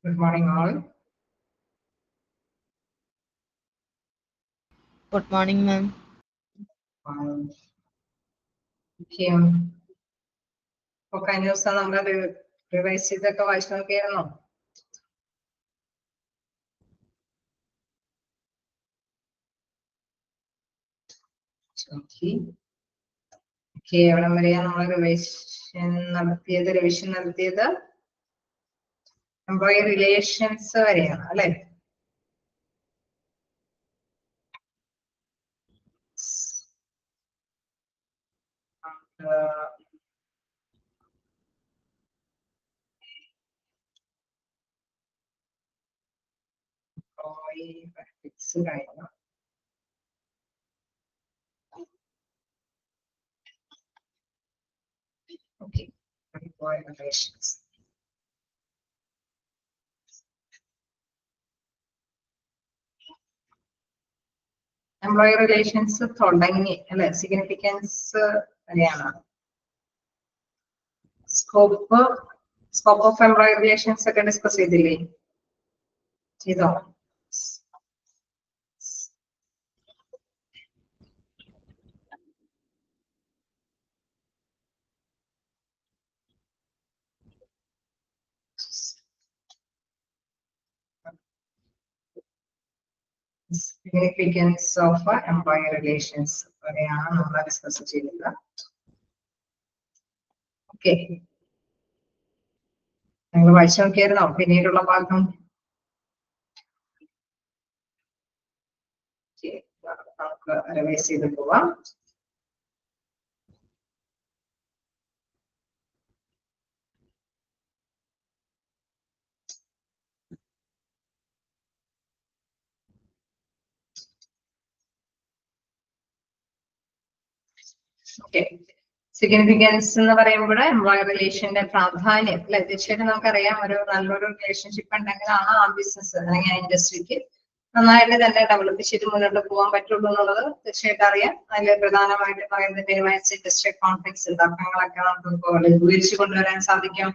Good morning, all. Good morning, ma'am. Okay. കഴിഞ്ഞ ദിവസം നമ്മൾ റിവൈസ് ചെയ്തൊക്കെ വായിച്ചു നോക്കിയായിരുന്നോ? എവിടം വരെയാ നമ്മൾ റിവിഷൻ നടത്തിയത് എംപ്ലോയി റിലേഷൻസ് വരെയാണ് അല്ലെ? കഴിഞ്ഞു. Okay, employee relations. Employee relations തുടങ്ങി അല്ലെ? സിഗ്നിഫിക്കൻസ് വരെയാണ്. സ്കോപ്പ് ഓഫ് എംപ്ലോയി റിലേഷൻസ് ഒക്കെ ഡിസ്കസ് ചെയ്തില്ലേ? ചെയ്തോ? Significance of employee relations വരെയാണ് നമ്മൾ ഡിസ്കസ് ചെയ്തത്. ഓക്കെ, നിങ്ങൾ വായിച്ചു നോക്കിയായിരുന്നോ പിന്നീടുള്ള ഭാഗം? നമുക്ക് റിവൈസ് ചെയ്ത് പോവാം. സിഗ്നിഫിക്കൻസ് എന്ന് പറയുമ്പോൾ എംപ്ലോയർ റിലേഷന്റെ പ്രാധാന്യം അല്ലെ? തീർച്ചയായിട്ടും നമുക്കറിയാം, ഒരു നല്ലൊരു റിലേഷൻഷിപ്പ് ഉണ്ടെങ്കിലാണ് ആ ബിസിനസ് അല്ലെങ്കിൽ ആ ഇൻഡസ്ട്രിക്ക് നന്നായിട്ട് തന്നെ ഡെവലപ്പ് ചെയ്ത് മുന്നോട്ട് പോകാൻ പറ്റുള്ളൂ എന്നുള്ളത് തീർച്ചയായിട്ടും അറിയാം. അതിൽ പ്രധാനമായിട്ട് പറയുന്നത് മിനിമൈസ് ഇൻഡസ്ട്രി കോൺഫ്ലിക്ട്സ് തർക്കങ്ങളൊക്കെ നമുക്ക് ലഘൂകരിച്ചു കൊണ്ടുവരാൻ സാധിക്കും.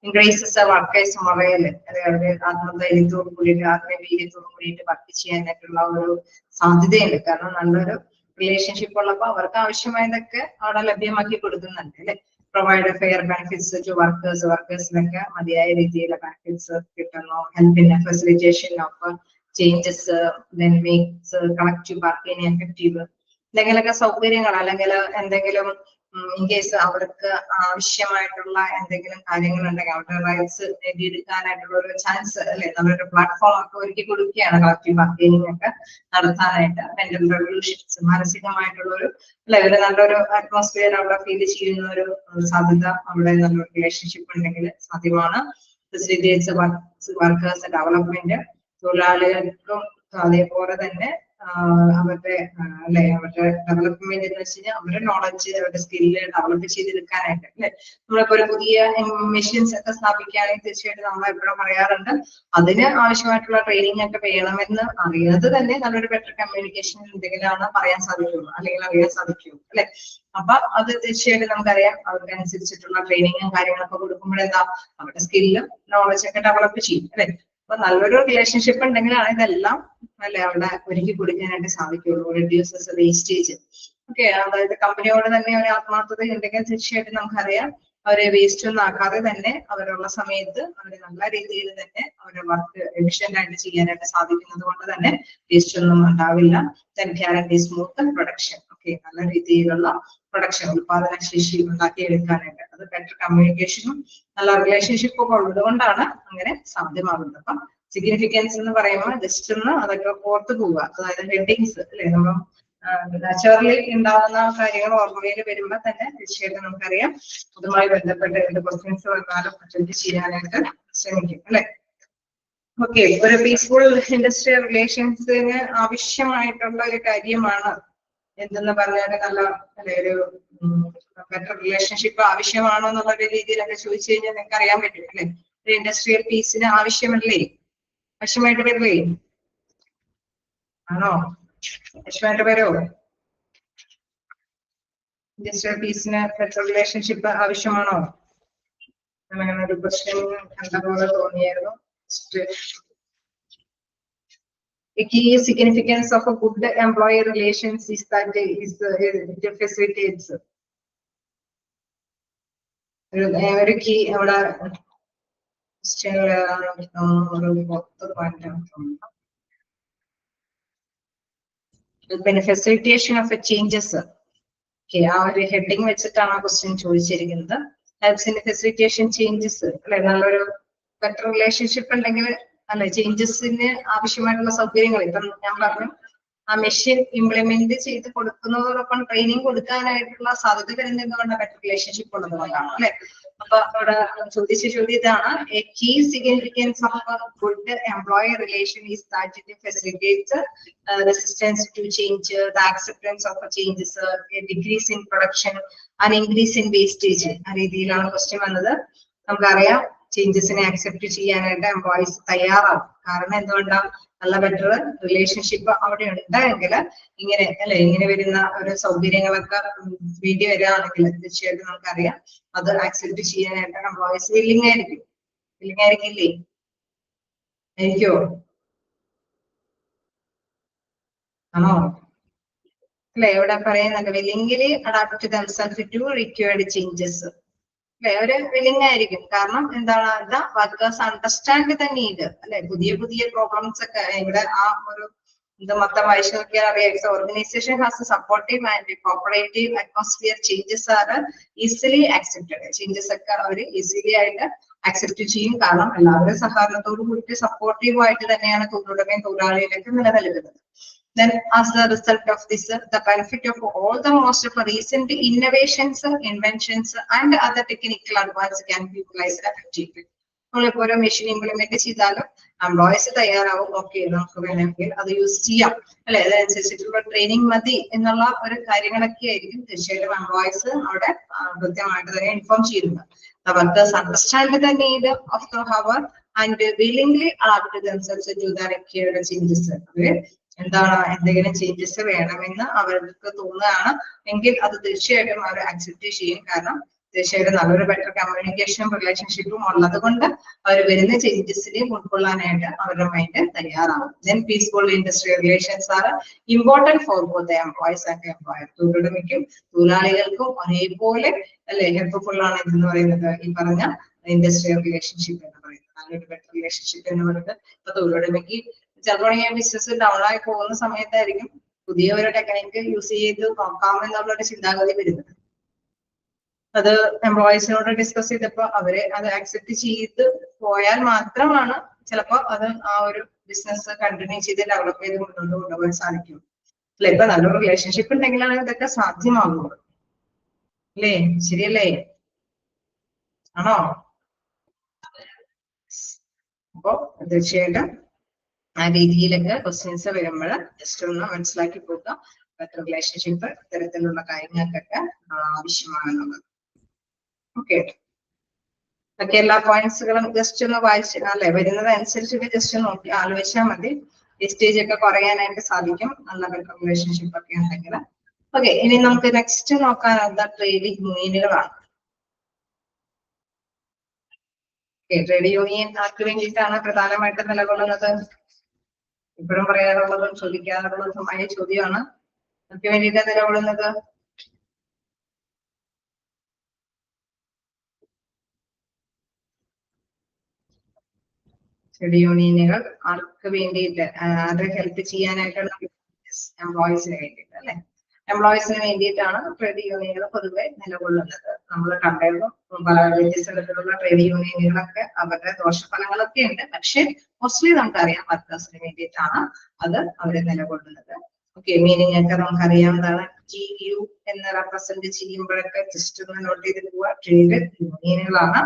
ഇൻക്രീസസ് വർക്കേഴ്സ് മൊറയിൽ, അവരുടെ ആത്മധൈര്യത്തോടു കൂടിയിട്ട് ആത്മവീര്യത്തോടു കൂടിയിട്ട് വർക്ക് ചെയ്യാനായിട്ടുള്ള ഒരു സാധ്യതയുണ്ട്. കാരണം നല്ലൊരു റിലേഷൻഷിപ്പ് ഉള്ളപ്പോൾ അവർക്ക് ആവശ്യമായതൊക്കെ അവിടെ ലഭ്യമാക്കി കൊടുക്കുന്നുണ്ട് അല്ലെ? പ്രൊവൈഡ് ഫെയർ ബെനിഫിറ്റ്സ് ടു വർക്കേഴ്സിനൊക്കെ മതിയായ രീതിയിലുള്ള ബെനിഫിറ്റ്സ് കിട്ടുന്നു. ഹെൽപ്പിന് facilitation of changes, makes collective bargaining effective. എന്തെങ്കിലുമൊക്കെ സൗകര്യങ്ങൾ അല്ലെങ്കിൽ എന്തെങ്കിലും ഇൻ കേസ് അവർക്ക് ആവശ്യമായിട്ടുള്ള എന്തെങ്കിലും കാര്യങ്ങൾ ഉണ്ടെങ്കിൽ അവരുടെ റൈറ്റ്സ് നേടിയെടുക്കാനായിട്ടുള്ള ഒരു ചാൻസ് അല്ലെ? നമ്മളൊരു പ്ലാറ്റ്ഫോം ഒക്കെ ഒരുക്കി കൊടുക്കുകയാണ് കളക്റ്റീവ് ബാർഗൈനിങ് ഒക്കെ നടത്താനായിട്ട്. മെന്റൽ റെവല്യൂഷൻസ്, മാനസികമായിട്ടുള്ള ഒരു ലെവല് നല്ലൊരു അറ്റ്മോസ്ഫിയർ അവിടെ ഫീൽ ചെയ്യുന്ന ഒരു സാധ്യത അവിടെ നല്ലൊരു റിലേഷൻഷിപ്പ് ഉണ്ടെങ്കിൽ സാധ്യമാണ്. ഫെസിലിറ്റേറ്റ്സ് വർക്കേഴ്സ് ഡെവലപ്മെന്റ്, തൊഴിലാളികൾക്കും അതേപോലെ തന്നെ അവരുടെ അല്ലെ അവരുടെ ഡെവലപ്മെന്റ് എന്ന് വെച്ച് കഴിഞ്ഞാൽ അവരുടെ നോളജ് അവരുടെ സ്കില്ല് ഡെവലപ്പ് ചെയ്തെടുക്കാനായിട്ട് അല്ലെ? നമ്മളിപ്പോ ഒരു പുതിയ മെഷീൻസ് ഒക്കെ സ്ഥാപിക്കുകയാണെങ്കിൽ തീർച്ചയായിട്ടും നമ്മൾ എപ്പോഴും പറയാറുണ്ട് അതിന് ആവശ്യമായിട്ടുള്ള ട്രെയിനിങ് ഒക്കെ വേണമെന്ന് അറിയാതെ തന്നെ നല്ലൊരു ബെറ്റർ കമ്മ്യൂണിക്കേഷൻ എന്തെങ്കിലുമാണ് പറയാൻ സാധിക്കുള്ളൂ അല്ലെങ്കിൽ അറിയാൻ സാധിക്കുള്ളൂ അല്ലെ? അപ്പൊ അത് തീർച്ചയായിട്ടും നമുക്കറിയാം അവർക്കനുസരിച്ചിട്ടുള്ള ട്രെയിനിങ്ങും കാര്യങ്ങളൊക്കെ കൊടുക്കുമ്പോഴെന്താ അവരുടെ സ്കില്ലും നോളജ് ഒക്കെ ഡെവലപ്പ് ചെയ്യും അല്ലെ? അപ്പൊ നല്ലൊരു റിലേഷൻഷിപ്പ് ഉണ്ടെങ്കിലാണ് ഇതെല്ലാം അല്ലെ അവിടെ ഒരുക്കി കൊടുക്കാനായിട്ട് സാധിക്കുള്ളൂ. Reduces wastage. ഓക്കെ, അതായത് കമ്പനിയോട് തന്നെ ഒരു ആത്മാർത്ഥത ഉണ്ടെങ്കിൽ തീർച്ചയായിട്ടും നമുക്കറിയാം അവരെ വേസ്റ്റ് ഒന്നും ആക്കാതെ തന്നെ അവരുള്ള സമയത്ത് അവര് നല്ല രീതിയിൽ തന്നെ അവരുടെ വർക്ക് എഫിഷ്യന്റ് ആയിട്ട് ചെയ്യാനായിട്ട് സാധിക്കുന്നത് കൊണ്ട് തന്നെ വേസ്റ്റ് ഒന്നും ഉണ്ടാവില്ല. Guarantee smooth production. ഓക്കെ, നല്ല രീതിയിലുള്ള പ്രൊഡക്ഷൻ ഉത്പാദന ശേഷി ഉണ്ടാക്കിയെടുക്കാനായിട്ട് അത് ബെറ്റർ കമ്മ്യൂണിക്കേഷനും നല്ല റിലേഷൻഷിപ്പ് ഒക്കെ ഉള്ളത് കൊണ്ടാണ് അങ്ങനെ സാധ്യമാകുന്നത്. അപ്പം സിഗ്നിഫിക്കൻസ് എന്ന് പറയുമ്പോൾ ജസ്റ്റ് ഒന്ന് അതൊക്കെ ഓർത്ത് പോവുക. അതായത് ഹെഡിങ്സ് അല്ലെ? നമ്മൾ നാച്ചുറലി ഉണ്ടാവുന്ന കാര്യങ്ങൾ ഓർമ്മയിൽ വരുമ്പോൾ തന്നെ തീർച്ചയായിട്ടും നമുക്കറിയാം അതുമായി ബന്ധപ്പെട്ട് എന്ത് ക്വസ്റ്റ്യൻസ് വന്നാലും അറ്റൻഡ് ചെയ്യാനായിട്ട് ശ്രമിക്കും അല്ലെ? ഓക്കെ, ഒരു പീസ്ഫുൾ ഇൻഡസ്ട്രിയൽ റിലേഷൻസിന് ആവശ്യമായിട്ടുള്ള ഒരു കാര്യമാണ് എന്തെന്ന് പറഞ്ഞാല് നല്ല അല്ലെ ഒരു ബെറ്റർ റിലേഷൻഷിപ്പ് ആവശ്യമാണോ എന്നുള്ള ഒരു രീതിയിലൊക്കെ ചോദിച്ചു കഴിഞ്ഞാൽ നിങ്ങൾക്ക് അറിയാൻ പറ്റും അല്ലെ? ഒരു ഇൻഡസ്ട്രിയൽ പീസിന് ആവശ്യമല്ലേ? ആവശ്യമായിട്ട് വരില്ലേ? ആണോ? ആവശ്യമായിട്ട് വരുമോ? ഇൻഡസ്ട്രിയൽ പീസിന് ബെറ്റർ റിലേഷൻഷിപ്പ് ആവശ്യമാണോ? അങ്ങനെ ഒരു ക്വസ്റ്റ്യൻ കണ്ട പോലെ തോന്നിയായിരുന്നു. A key significance of a good employee relations is that it facilitates ഒരു key അവിടെ facilitation of a changes. Okay, ആ ഒരു ഹെഡിങ് വെച്ചിട്ടാണ് ആ ക്വസ്റ്റ്യൻ ചോദിച്ചിരിക്കുന്നത്. ഹെൽപ്സ് ഇൻ ഫെസിലിറ്റേഷൻ ചേഞ്ചസ് അല്ലെ, നല്ലൊരു ബെറ്റർ റിലേഷൻഷിപ്പ് ഉണ്ടെങ്കിൽ അല്ലെ ചേഞ്ചസിന് ആവശ്യമായിട്ടുള്ള സൗകര്യങ്ങൾ. ഇപ്പം ഞാൻ പറഞ്ഞു ആ മെഷീൻ ഇംപ്ലിമെന്റ് ചെയ്ത് കൊടുക്കുന്നതോടൊപ്പം ട്രെയിനിങ് കൊടുക്കാനായിട്ടുള്ള സാധ്യത വരുന്നത് കൊണ്ട് ബെറ്റർ റിലേഷൻഷിപ്പ് ഉള്ളത് കൊണ്ടാണ് അല്ലെ. അപ്പൊ അവിടെ ചോദിച്ച ചോദ്യം ഇതാണ്, a key significance of good employee relation is that it facilitates resistance to change, the acceptance of changes, a decrease in production and increase in wastage. ആ രീതിയിലാണ് ക്വസ്റ്റ്യൻ വന്നത്. നമുക്കറിയാം ചേഞ്ചസിനെ അക്സെപ്റ്റ് ചെയ്യാനായിട്ട് എംപ്ലോയീസ് തയ്യാറാവും. കാരണം എന്തുകൊണ്ടാണ്, നല്ല ബെറ്റർ റിലേഷൻഷിപ്പ് അവിടെ ഉണ്ടെങ്കിൽ ഇങ്ങനെ അല്ലെ, ഇങ്ങനെ വരുന്ന ഒരു സൗകര്യങ്ങളൊക്കെ വേണ്ടി വരികയാണെങ്കിൽ തീർച്ചയായിട്ടും നമുക്കറിയാം അത് അക്സെപ്റ്റ് ചെയ്യാനായിട്ട് എംപ്ലോയീസ് വില്ലിംഗ് ആയിരിക്കും. വില്ലിംഗ് ആയിരിക്കില്ലേ? ആയിരിക്കോ? ആണോ? അല്ലെ, ഇവിടെ പറയുന്നുണ്ട് willingly adapt themselves to required changes. അല്ലെ, ഒരു വില്ലിംഗ് ആയിരിക്കും. കാരണം എന്താണ്, വർക്കേഴ്സ് അണ്ടർസ്റ്റാൻഡ് ദ നീഡ് അല്ലെ. പുതിയ പുതിയ പ്രോബ്ലംസ് ഒക്കെ ഇവിടെ ആ ഒരു ഇത് മൊത്തം വായിച്ചു നോക്കിയാൽ അറിയാം. Organisation has supportive and cooperative atmosphere, changes are easily accepted. Changes ഒക്കെ അവർ ഈസിലി ആയിട്ട് അക്സെപ്റ്റ് ചെയ്യും. കാരണം എല്ലാവരും സഹകരണത്തോട് കൂടി സപ്പോർട്ടീവ് ആയിട്ട് തന്നെയാണ് തൊഴിലുടമയും തൊഴിലാളിയിലേക്ക് നിലനിൽക്കുന്നത്. Then, as the result of this, the benefit of all the most of recent innovations, inventions, and other technical advances can be utilized effectively. നമ്മളിപ്പോ ഒരു മെഷീൻ ഇംപ്ലിമെന്റ് ചെയ്താലും എംപ്ലോയീസ് തയ്യാറാവും, ഓക്കെ നമുക്ക് വേണമെങ്കിൽ അത് യൂസ് ചെയ്യാം അല്ലെ, അതനുസരിച്ചിട്ടുള്ള ട്രെയിനിങ് മതി എന്നുള്ള ഒരു കാര്യങ്ങളൊക്കെ ആയിരിക്കും തീർച്ചയായിട്ടും എംപ്ലോയീസ് അവിടെ കൃത്യമായിട്ട് തന്നെ ഇൻഫോം ചെയ്യുന്നത്. The workers understand the need of the hour and willingly adapt themselves to the required changes. എന്താണ്, എന്തെങ്കിലും ചേഞ്ചസ് വേണമെന്ന് അവർക്ക് തോന്നുകയാണ് എങ്കിൽ അത് തീർച്ചയായിട്ടും അവർ അക്സെപ്റ്റ് ചെയ്യും. കാരണം തീർച്ചയായിട്ടും നല്ലൊരു ബെറ്റർ കമ്മ്യൂണിക്കേഷനും റിലേഷൻഷിപ്പും ഉള്ളത് കൊണ്ട് അവർ വരുന്ന ചേഞ്ചസിനെ ഉൾക്കൊള്ളാനായിട്ട് അവരുടെ mind തയ്യാറാവും. Then peaceful industrial relations are important for both the employees and employer. തൊഴിലുടമയ്ക്കും തൊഴിലാളികൾക്കും ഒരേപോലെ അല്ലെ ഹെൽപ്ഫുൾ ആണ് എന്ന് പറയുന്നത് ഈ പറഞ്ഞ ഇൻഡസ്ട്രിയൽ റിലേഷൻഷിപ്പ് എന്ന് പറയുന്നത്. നല്ലൊരു ബെറ്റർ റിലേഷൻഷിപ്പ് എന്ന് പറയുന്നത് ഇപ്പൊ തൊഴിലുടമയ്ക്ക് ചിലപ്പോൾ ഈ ബിസിനസ് ഡൗൺ ആയി പോകുന്ന സമയത്തായിരിക്കും പുതിയ ഒരു ടെക്നിക്ക് യൂസ് ചെയ്ത് നോക്കാം എന്നുള്ളൊരു ചിന്താഗതി വരുന്നത്. അത് എംപ്ലോയീസിനോട് ഡിസ്കസ് ചെയ്തപ്പോ അവര് അത് അക്സെപ്റ്റ് ചെയ്ത് പോയാൽ മാത്രമാണ് ചിലപ്പോ അത് ആ ഒരു ബിസിനസ് കണ്ടിന്യൂ ചെയ്ത് ഡെവലപ്പ് ചെയ്ത് മുന്നോട്ട് കൊണ്ടുപോകാൻ സാധിക്കും അല്ലെ. ഇപ്പൊ നല്ലൊരു റിലേഷൻഷിപ്പ് ഉണ്ടെങ്കിലാണ് ഇതൊക്കെ സാധ്യമാകുള്ളൂ അല്ലേ? ശരിയല്ലേ? ആണോ? അപ്പോ തീർച്ചയായിട്ടും ആ രീതിയിലൊക്കെ ക്വസ്റ്റ്യൻസ് വരുമ്പോൾ ജസ്റ്റ് ഒന്ന് മനസ്സിലാക്കി പോകുക. ബെറ്റർ റിലേഷൻഷിപ്പ് ഇത്തരത്തിലുള്ള കാര്യങ്ങൾക്കൊക്കെ ആവശ്യമാണെന്നുള്ളത്. ഓക്കെ, ഒക്കെ എല്ലാ പോയിന്റ്സുകളും ജസ്റ്റ് ഒന്ന് വായിച്ച് അല്ലെ വരുന്നത് അനുസരിച്ചൊക്കെ ജസ്റ്റ് നോക്കി ആലോചിച്ചാൽ മതി. വേസ്റ്റേജ് ഒക്കെ കുറയാനായിട്ട് സാധിക്കും നല്ല ബെറ്റർ റിലേഷൻഷിപ്പ് ഒക്കെ ഉണ്ടെങ്കിൽ. ഓക്കെ, ഇനി നമുക്ക് നെക്സ്റ്റ് നോക്കാനുള്ള ട്രേഡ് യൂണിയനുകളാണ്. ട്രേഡ് യൂണിയൻ ആർക്ക് വേണ്ടിയിട്ടാണ് പ്രധാനമായിട്ടും നിലകൊള്ളുന്നത്? ഇപ്പോഴും പറയാറുള്ളതും ചോദിക്കാറുള്ളതുമായ ചോദ്യമാണ്. ആർക്ക് വേണ്ടിയിട്ടാണ് നിലകൊള്ളുന്നത്? ട്രേഡ് യൂണിയനുകൾ ആർക്ക് വേണ്ടിയിട്ട്, ആരെ ഹെൽപ്പ് ചെയ്യാനായിട്ടാണ്? എംപ്ലോയീസിന് വേണ്ടിയിട്ട് അല്ലെ. എംപ്ലോയീസിന് വേണ്ടിയിട്ടാണ് ട്രേഡ് യൂണിയനുകൾ പൊതുവെ നിലകൊള്ളുന്നത്. നമ്മൾ കണ്ടായിരുന്നു പല വ്യത്യസ്തതരത്തിലുള്ള ട്രേഡ് യൂണിയനുകളൊക്കെ അവരുടെ ദോഷഫലങ്ങളൊക്കെ ഉണ്ട്. പക്ഷെ മോസ്റ്റ്ലി നമുക്കറിയാം വർക്കേഴ്സിന് വേണ്ടിയിട്ടാണ് അത് അവര് നിലകൊള്ളുന്നത്. ഓക്കെ, മീനിങ് ഒക്കെ നമുക്കറിയാവുന്നതാണ്. GU എന്ന് റെപ്രസെന്റ് ചെയ്യുമ്പോഴൊക്കെ ജസ്റ്റ് ഒന്ന് നോട്ട് ചെയ്ത് പോവുക, ട്രേഡ് യൂണിയനുകളാണ്.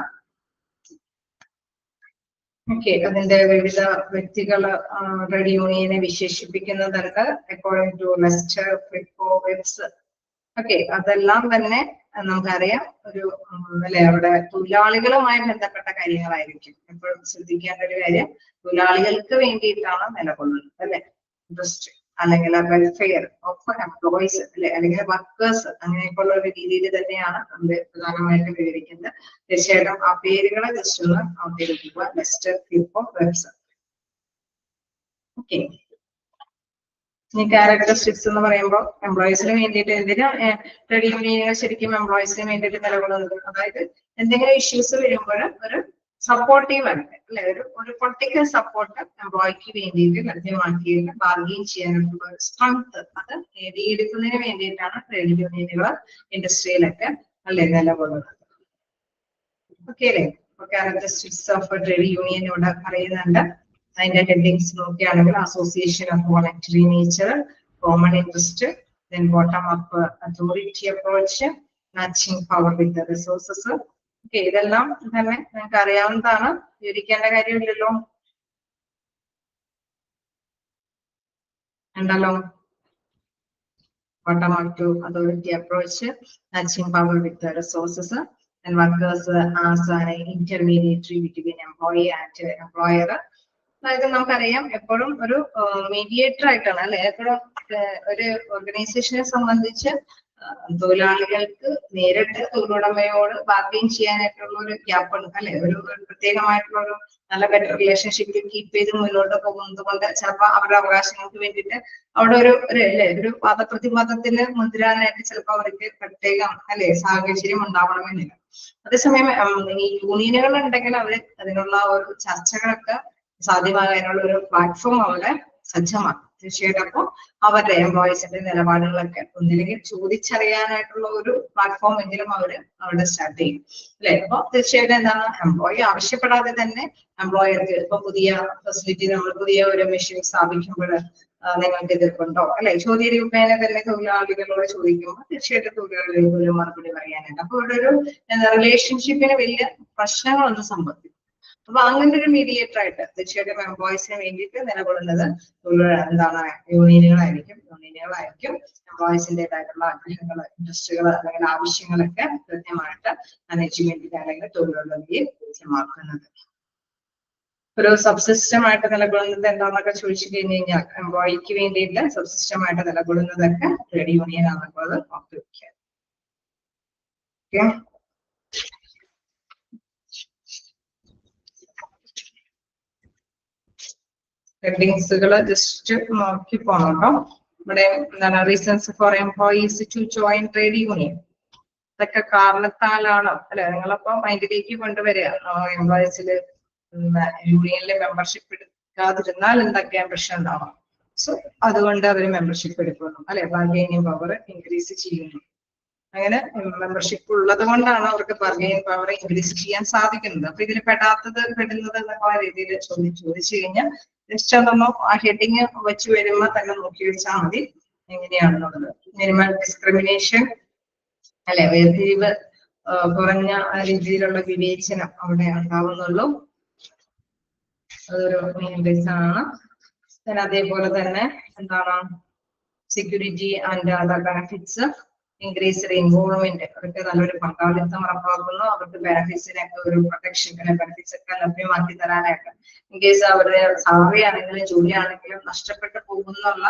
ഓക്കെ, അതിന്റെ വിവിധ വ്യക്തികള് ട്രേഡ് യൂണിയനെ വിശേഷിപ്പിക്കുന്നതുണ്ട് according to Lester, Frickowitz. Okay, അതെല്ലാം തന്നെ നമുക്കറിയാം ഒരു അല്ലെ അവിടെ തൊഴിലാളികളുമായി ബന്ധപ്പെട്ട കാര്യങ്ങളായിരിക്കും. എപ്പോഴും ശ്രദ്ധിക്കേണ്ട ഒരു കാര്യം തൊഴിലാളികൾക്ക് വേണ്ടിയിട്ടാണ് നിലകൊള്ളുന്നത് അല്ലെ. ഇൻട്രസ്റ്റ് അല്ലെങ്കിൽ വെൽഫെയർ ഓഫ് എംപ്ലോയീസ് അല്ലെ, അല്ലെങ്കിൽ വർക്കേഴ്സ്, അങ്ങനെയൊക്കെയുള്ള ഒരു രീതിയിൽ തന്നെയാണ് നമ്മൾ പ്രധാനമായിട്ടും വിവരിക്കുന്നത്. തീർച്ചയായിട്ടും ആ പേരുകളെ ജസ്റ്റ് ഒന്ന് അവതരിപ്പിക്കുക. Next group of webs. Okay, ഈ ക്യാരക്ടറിസ്റ്റിക്സ് എന്ന് പറയുമ്പോൾ എംപ്ലോയീസിന് വേണ്ടിയിട്ട് എന്തിനാ ട്രേഡ് യൂണിയനുകൾ ശരിക്കും എംപ്ലോയീസിന് വേണ്ടിയിട്ട് നിലകൊള്ളുന്നത്? അതായത് എന്തെങ്കിലും ഇഷ്യൂസ് വരുമ്പോൾ ഒരു സപ്പോർട്ടീവ് ആയിട്ട് അല്ലെ, ഒരു പൊളിറ്റിക്കൽ സപ്പോർട്ട് എംപ്ലോയിക്ക് വേണ്ടിയിട്ട് ലഭ്യമാക്കിയിട്ട് ബാർഗെയിൻ ചെയ്യാനുള്ള ഒരു സ്ട്രെങ്ത് അത് നേടിയെടുക്കുന്നതിന് വേണ്ടിയിട്ടാണ് ട്രേഡ് യൂണിയനുകൾ ഇൻഡസ്ട്രിയിലൊക്കെ അല്ലെ നിലകൊള്ളുന്നത്. ഓക്കെ അല്ലേ? ക്യാരക്ടറിസ്റ്റിക്സ് ഓഫ് ട്രേഡ് യൂണിയൻ ഇവിടെ പറയുന്നുണ്ട്. അതിന്റെ ഹെഡിങ്സ് നോക്കുകയാണെങ്കിൽ association of voluntary nature, common interest, then bottom up authority approach, matching power with resources. Okay, ഇതെല്ലാം തന്നെ നിങ്ങൾക്ക് അറിയാവുന്നതാണ്, വിവരിക്കേണ്ട കാര്യമില്ലല്ലോ. ഉണ്ടല്ലോ. Bottom up to authority approach, matching power with resources, and workers as an intermediary between employee and employer. അതായത് നമുക്കറിയാം എപ്പോഴും ഒരു മീഡിയേറ്റർ ആയിട്ടാണ് അല്ലെ, എപ്പോഴും ഒരു ഓർഗനൈസേഷനെ സംബന്ധിച്ച് തൊഴിലാളികൾക്ക് നേരിട്ട് തൊഴിലുടമയോട് ബാർഗെയിൻ ചെയ്യാനായിട്ടുള്ള ഒരു ഗ്യാപ്പ് ഉണ്ട് അല്ലെ, ഒരു പ്രത്യേകമായിട്ടുള്ള ഒരു നല്ല ബെറ്റർ റിലേഷൻഷിപ്പ് കീപ്പ് ചെയ്ത് മുന്നോട്ട് പോകുന്നത് കൊണ്ട് ചിലപ്പോൾ അവരുടെ അവകാശങ്ങൾക്ക് വേണ്ടിയിട്ട് അവിടെ ഒരു വാദപ്രതിവാദത്തിന് മുതിരാനായിട്ട് ചിലപ്പോൾ അവർക്ക് പ്രത്യേകം അല്ലെ സാഹചര്യം ഉണ്ടാവണമെന്നില്ല. അതേസമയം ഈ യൂണിയനുകൾ ഉണ്ടെങ്കിൽ അവര് അതിനുള്ള ഒരു ചർച്ചകളൊക്കെ സാധ്യമാകാനുള്ള ഒരു പ്ലാറ്റ്ഫോം അവിടെ സജ്ജമാണ്. തീർച്ചയായിട്ടും അപ്പോൾ അവരുടെ എംപ്ലോയീസിന്റെ നിലപാടുകളൊക്കെ ഒന്നില്ലെങ്കിൽ ചോദിച്ചറിയാനായിട്ടുള്ള ഒരു പ്ലാറ്റ്ഫോം എങ്കിലും അവര് അവിടെ സ്റ്റാർട്ട് ചെയ്യും അല്ലെ. അപ്പൊ തീർച്ചയായിട്ടും എന്താണ്, എംപ്ലോയി ആവശ്യപ്പെടാതെ തന്നെ എംപ്ലോയർക്ക് ഇപ്പൊ പുതിയ ഫെസിലിറ്റി, നമ്മൾ പുതിയ ഒരു മെഷീൻ സ്ഥാപിക്കുമ്പോൾ നിങ്ങൾക്ക് എതിർപ്പുണ്ടോ അല്ലെ, ചോദ്യരൂപേണ തന്നെ തൊഴിലാളികളോട് ചോദിക്കുമ്പോൾ തീർച്ചയായിട്ടും തൊഴിലാളികൾക്ക് ഒരു മറുപടി പറയാനായിട്ട് അപ്പൊ ഇവിടെ ഒരു റിലേഷൻഷിപ്പിന് വലിയ പ്രശ്നങ്ങളൊന്നും സംഭവിക്കും. അപ്പൊ അങ്ങനെ ഒരു മീഡിയേറ്റർ ആയിട്ട് തീർച്ചയായിട്ടും എംപ്ലോയീസിന് വേണ്ടിയിട്ട് നിലകൊള്ളുന്നത് എന്താണ് യൂണിയനുകളായിരിക്കും. എംപ്ലോയീസിന്റേതായിട്ടുള്ള ആഗ്രഹങ്ങൾ, ഇൻട്രസ്റ്റുകൾ അല്ലെങ്കിൽ ആവശ്യങ്ങളൊക്കെ കൃത്യമായിട്ട് മാനേജ്മെന്റിന് അല്ലെങ്കിൽ തൊഴിലുടമയെ ലഭ്യമാക്കുന്നത്. ഒരു സബ്സിസ്റ്റം ആയിട്ട് നിലകൊള്ളുന്നത് എന്താണെന്നൊക്കെ ചോദിച്ചു കഴിഞ്ഞു കഴിഞ്ഞാൽ എംപ്ലോയിക്ക് വേണ്ടിയിട്ട് സബ്സിസ്റ്റം ആയിട്ട് നിലകൊള്ളുന്നതൊക്കെ ട്രേഡ് യൂണിയൻ ആണെന്നുള്ളത് ഓർത്ത് വെക്കുക. ഓക്കെ, ഹെഡിങ്സുകൾ ജസ്റ്റ് നോക്കി പോകണം. ഇവിടെ എന്താണ് reasons for employees to join trade union. ഇതൊക്കെ കാരണത്താലാണ് അല്ലെ, നിങ്ങളപ്പോ മൈൻഡിലേക്ക് കൊണ്ടുവരിക എംപ്ലോയീസിൽ യൂണിയനിലെ മെമ്പർഷിപ്പ് എടുക്കാതിരുന്നാൽ എന്തൊക്കെയാണ് പ്രശ്നം ഉണ്ടാവാം. സോ അതുകൊണ്ട് അവർ മെമ്പർഷിപ്പ് എടുക്കുന്നു അല്ലെ, ബാർഗെയിനിങ് പവർ ഇൻക്രീസ് ചെയ്യുന്നു. അങ്ങനെ മെമ്പർഷിപ്പ് ഉള്ളത് കൊണ്ടാണ് അവർക്ക് ബാർഗെയിനിങ് പവർ ഇൻക്രീസ് ചെയ്യാൻ സാധിക്കുന്നത്. അപ്പൊ ഇതിൽ പെടുന്നത് എന്നുള്ള രീതിയിൽ ചോദിച്ചു കഴിഞ്ഞാൽ ജസ്റ്റ് അതൊന്ന് ആ ഹെഡിങ് വെച്ച് വരുമ്പോൾ തന്നെ നോക്കി വെച്ചാൽ മതി എങ്ങനെയാണെന്നുള്ളത്. മിനിമം ഡിസ്ക്രിമിനേഷൻ അല്ലെ, വേർതിരിവ് കുറഞ്ഞ രീതിയിലുള്ള വിവേചനം അവിടെ ഉണ്ടാവുന്നുള്ളൂ. അതൊരു മെയിൻ ബേസ് ആണ്. അതേപോലെ തന്നെ എന്താണ് security and other benefits, increased involvement, അവർക്ക് നല്ലൊരു പങ്കാളിത്തം ഉറപ്പാക്കുന്നു. അവർക്ക് ബെനിഫിറ്റ്സിനൊക്കെ ഒരു പ്രൊട്ടക്ഷൻ ബെനിഫിറ്റ്സ് ഒക്കെ ലഭ്യമാക്കി തരാനായിട്ട് ഇൻകേസ് അവരുടെ സാലറി ആണെങ്കിലും ജോലി ആണെങ്കിലും നഷ്ടപ്പെട്ടു പോകുന്നുള്ള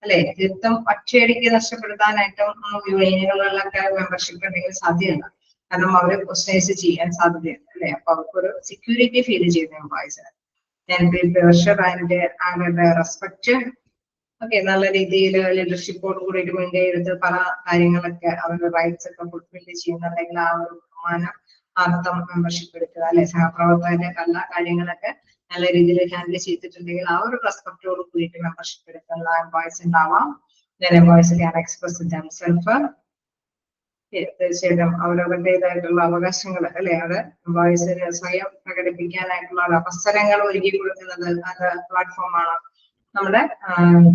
അല്ലെ, തീർത്ഥം ഒറ്റയടിക്ക് നഷ്ടപ്പെടുത്താനായിട്ടും യൂണിയനുകളിലൊക്കെ മെമ്പർഷിപ്പ് ഉണ്ടെങ്കിൽ സാധ്യതയുണ്ട്. കാരണം അവര് ക്വസ്റ്റനൈസ് ചെയ്യാൻ സാധ്യതയുണ്ട് അല്ലെ. അപ്പൊ അവർക്കൊരു സെക്യൂരിറ്റി ഫീൽ ചെയ്യുന്ന എംപ്ലോയീസിന് റെസ്പെക്ട്. ഓക്കെ, നല്ല രീതിയിൽ ലീഡർഷിപ്പോട് കൂടിയിട്ട് മുൻകൈ എടുത്ത് പല കാര്യങ്ങളൊക്കെ അവരുടെ റൈറ്റ്സ് ഒക്കെ ഫുൾഫിൽ ചെയ്യുന്നുണ്ടെങ്കിൽ ആ ഒരു അർത്ഥം മെമ്പർഷിപ്പ് എടുക്കുക അല്ലെ. സഹപ്രവർത്തകരുടെ എല്ലാ കാര്യങ്ങളൊക്കെ നല്ല രീതിയിൽ ഹാൻഡിൽ ചെയ്തിട്ടുണ്ടെങ്കിൽ ആ ഒരു റെസ്പെക്റ്റോട് കൂടിയിട്ട് മെമ്പർഷിപ്പ് എടുക്കുന്ന എംപ്ലോയീസ് ഉണ്ടാവാം. Employees can express themself. തീർച്ചയായിട്ടും അവരവരുടേതായിട്ടുള്ള അവകാശങ്ങൾ അല്ലെ, അത് എംപ്ലോയീസിന് സ്വയം പ്രകടിപ്പിക്കാനായിട്ടുള്ള അവസരങ്ങൾ ഒരുക്കി കൊടുക്കുന്നത് അത് പ്ലാറ്റ്ഫോമാണ്. നമ്മുടെ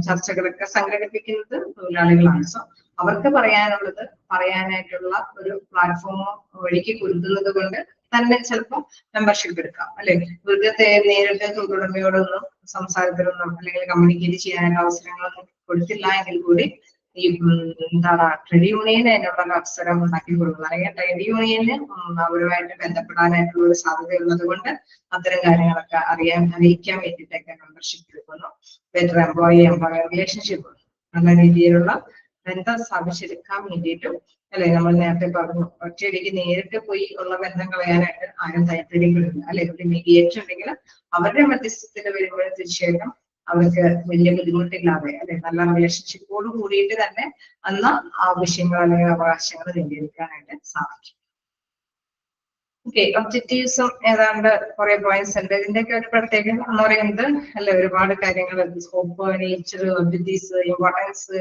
ചർച്ചകളൊക്കെ സംഘടിപ്പിക്കുന്നത് തൊഴിലാളികളാണ്. സോ അവർക്ക് പറയാനായിട്ടുള്ള ഒരു പ്ലാറ്റ്ഫോം ഒരുക്കി കൊടുക്കുന്നത് കൊണ്ട് തന്നെ ചിലപ്പോൾ മെമ്പർഷിപ്പ് എടുക്കാം അല്ലെ. വെറുതെ നേരിട്ട് തൊഴിലുടമയോടൊന്നും സംസാരത്തിലൊന്നും അല്ലെങ്കിൽ കമ്മ്യൂണിക്കേറ്റ് ചെയ്യാനായിട്ട് അവസരങ്ങളൊന്നും കൊടുത്തില്ല എങ്കിൽ കൂടി ഈ എന്താണ് ട്രേഡ് യൂണിയന് അതിനുള്ള അവസരം ഉണ്ടാക്കി കൊടുക്കുന്നത്, അല്ലെങ്കിൽ ട്രേഡ് യൂണിയന് അവരുമായിട്ട് ബന്ധപ്പെടാനായിട്ടുള്ള ഒരു സാധ്യത ഉള്ളത് കൊണ്ട് അത്തരം കാര്യങ്ങളൊക്കെ അറിയിക്കാൻ വേണ്ടിയിട്ടൊക്കെ മെമ്പർഷിപ്പ് എടുക്കുന്നു. ബെറ്റർ എംപ്ലോയർ റിലേഷൻഷിപ്പ് നല്ല രീതിയിലുള്ള ബന്ധം സ്ഥാപിച്ചെടുക്കാൻ വേണ്ടിയിട്ടും അല്ലെ, നമ്മൾ നേരത്തെ പറഞ്ഞു ഒറ്റയടിക്ക് നേരിട്ട് പോയി ഉള്ള ബന്ധം കളയാനായിട്ട് ആരും താല്പര്യപ്പെടുന്നില്ല അല്ലെ. ഒരു മീഡിയേറ്റർ ഉണ്ടെങ്കിൽ അവരുടെ മധ്യസ്ഥത്തിൽ വരുമ്പോൾ തീർച്ചയായിട്ടും അവർക്ക് വലിയ ബുദ്ധിമുട്ടില്ലാതെ അല്ലെ നല്ല റിലേഷൻഷിപ്പോട് കൂടിയിട്ട് തന്നെ അന്ന ആവശ്യങ്ങൾ അല്ലെങ്കിൽ അവകാശങ്ങൾ നേടിയെടുക്കാനായിട്ട് സാധിക്കും. ഓക്കെ, ഒബ്ജക്റ്റീവ്സും ഏതാണ്ട് കുറെ പോയിന്റ്സ് ഉണ്ട്. ഇതിന്റെയൊക്കെ ഒരു പ്രത്യേകത എന്ന് പറയുന്നത് അല്ലെ, ഒരുപാട് കാര്യങ്ങൾ scope, nature, objectives, importance,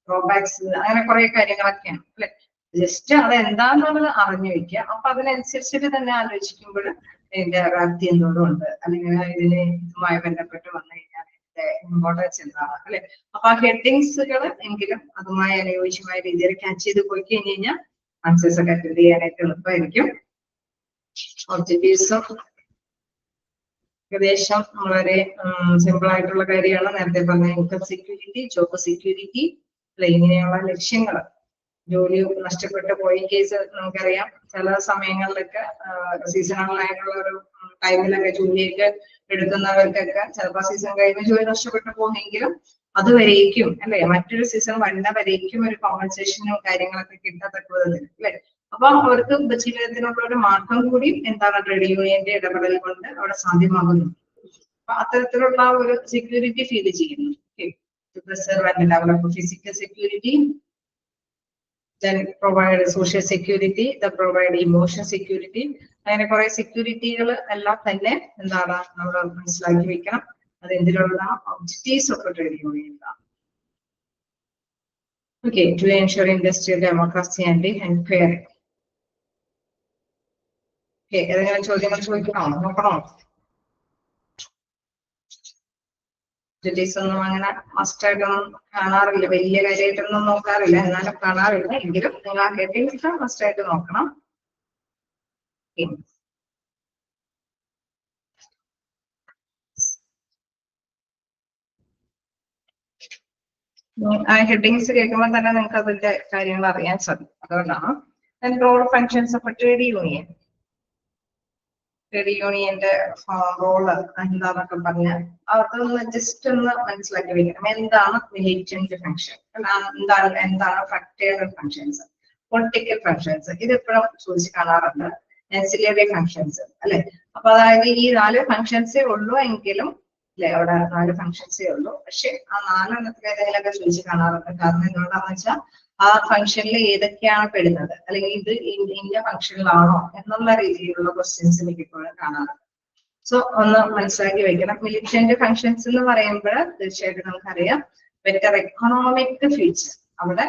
drawbacks, അങ്ങനെ കുറെ കാര്യങ്ങളൊക്കെയാണ് അല്ലെ. ജസ്റ്റ് അത് എന്താന്നുള്ളത് അറിഞ്ഞു വെക്കുക. അപ്പൊ അതിനനുസരിച്ചിട്ട് തന്നെ ആലോചിക്കുമ്പോൾ ഇതിന്റെ വ്യാപ്തി എന്തോരം ഉണ്ട്, അല്ലെങ്കിൽ ഇതിന് ഇതുമായി ബന്ധപ്പെട്ട് വന്നു കഴിഞ്ഞാൽ ഇതിന്റെ ഇമ്പോർട്ടൻസ് എന്താണ് അല്ലെ. അപ്പൊ ആ ഹെഡിങ്സുകൾ എങ്കിലും അതുമായി അനുയോജ്യമായ രീതിയിൽ ക്യാച്ച് ചെയ്ത് പോയി കഴിഞ്ഞ് കഴിഞ്ഞാൽ ആൻസേഴ്സ് ഒക്കെ അറ്റൻഡ് ചെയ്യാനായിട്ട് എളുപ്പമായിരിക്കും. ഒബ്ജക്റ്റീവ്സും ഏകദേശം വളരെ സിമ്പിൾ ആയിട്ടുള്ള കാര്യമാണ്. നേരത്തെ പറഞ്ഞ ഇൻകം സെക്യൂരിറ്റി, ജോബ് സെക്യൂരിറ്റി, ഇങ്ങനെയുള്ള ലക്ഷ്യങ്ങൾ. ജോലി നഷ്ടപ്പെട്ടു പോയി കേസ് നമുക്കറിയാം, ചില സമയങ്ങളിലൊക്കെ സീസണൽ ആയിട്ടുള്ള ഒരു ടൈമിലൊക്കെ ജോലിയൊക്കെ എടുക്കുന്നവർക്കൊക്കെ ചിലപ്പോൾ സീസൺ കഴിയുമ്പോൾ ജോലി നഷ്ടപ്പെട്ടു പോകുമെങ്കിലും അതുവരേക്കും അല്ലെ, മറ്റൊരു സീസൺ വരുന്ന വരേക്കും ഒരു കോമ്പൻസേഷനും കാര്യങ്ങളൊക്കെ കിട്ടത്തക്ക വിധത്തിൽ അല്ലെ. അപ്പൊ അവർക്ക് ഉപജീവനത്തിനുള്ള ഒരു മാർഗം കൂടി എന്താണ് ട്രേഡ് യൂണിയന്റെ ഇടപെടൽ കൊണ്ട് അവിടെ സാധ്യമാകുന്നു. അപ്പൊ അത്തരത്തിലുള്ള ഒരു സെക്യൂരിറ്റി ഫീൽ ചെയ്യുന്നു. Physical security, then provide social security, the provide emotion security. അങ്ങനെ കുറെ സെക്യൂരിറ്റികൾ എല്ലാം തന്നെ എന്താണ് നമ്മൾ മനസ്സിലാക്കി വെക്കണം. അത് എന്തിലുള്ള ഒബ്ജക്റ്റീവ്സ് ഒക്കെ ട്രേഡ് യൂണിയനിലാണ്. Okay, to ensure industrial democracy and fair. Okay, ഏതെങ്കിലും ചോദ്യങ്ങൾ ചോദിക്കണോ, നോക്കണോ? ഒന്നും അങ്ങനെ മസ്റ്റായിട്ടൊന്നും കാണാറില്ല, വലിയ കാര്യമായിട്ടൊന്നും നോക്കാറില്ല, എന്നാലും കാണാറില്ല. എങ്കിലും നിങ്ങൾ ആ ഹെഡിങ്സ് മസ്റ്റായിട്ട് നോക്കണം. ആ ഹെഡിങ്സ് കേൾക്കുമ്പോൾ തന്നെ നിങ്ങൾക്ക് അതിന്റെ കാര്യങ്ങൾ അറിയാൻ സാധിക്കും. അതുകൊണ്ടാണ് role functions of trade union. Trade യൂണിയന്റെ റോള് എന്താന്നൊക്കെ പറഞ്ഞാൽ അതൊന്ന് ജസ്റ്റ് ഒന്ന് മനസ്സിലാക്കി വെക്കണം. എന്താണ് മിലിറ്റന്റ് ഫങ്ഷൻ, എന്താണ് ഫ്രക്ടേണൽ ഫങ്ഷൻസ്, പൊളിറ്റിക്കൽ ഫങ്ഷൻസ്, ഇത് എപ്പോഴും ചോദിച്ച് കാണാറുണ്ട്. ആൻസിലറി ഫങ്ഷൻസ് അല്ലെ. അപ്പൊ അതായത് ഈ 4 ഫങ്ഷൻസേ ഉള്ളൂ എങ്കിലും അല്ലെ, അവിടെ 4 ഫങ്ഷൻസേ ഉള്ളൂ. പക്ഷെ ആ 4 എണ്ണത്തിൽ ഏതെങ്കിലുമൊക്കെ ചോദിച്ച് കാണാറുണ്ട്. കാരണം എന്തുകൊണ്ടാന്ന് വെച്ചാൽ ആ ഫംഗ്ഷനിൽ ഏതൊക്കെയാണ് പെടുന്നത്, അല്ലെങ്കിൽ ഇത് ഇന്ന ഫംഗ്ഷനിലാണോ എന്നുള്ള രീതിയിലുള്ള ക്വസ്റ്റ്യൻസ് എനിക്ക് ഇപ്പോഴും കാണാറുണ്ട്. സോ ഒന്ന് മനസ്സിലാക്കി വെക്കണം. മിലിറ്റന്റ് ഫങ്ഷൻസ് എന്ന് പറയുമ്പോൾ തീർച്ചയായിട്ടും നമുക്കറിയാം ബെറ്റർ എക്കണോമിക് ഫ്യൂച്ചർ. അവിടെ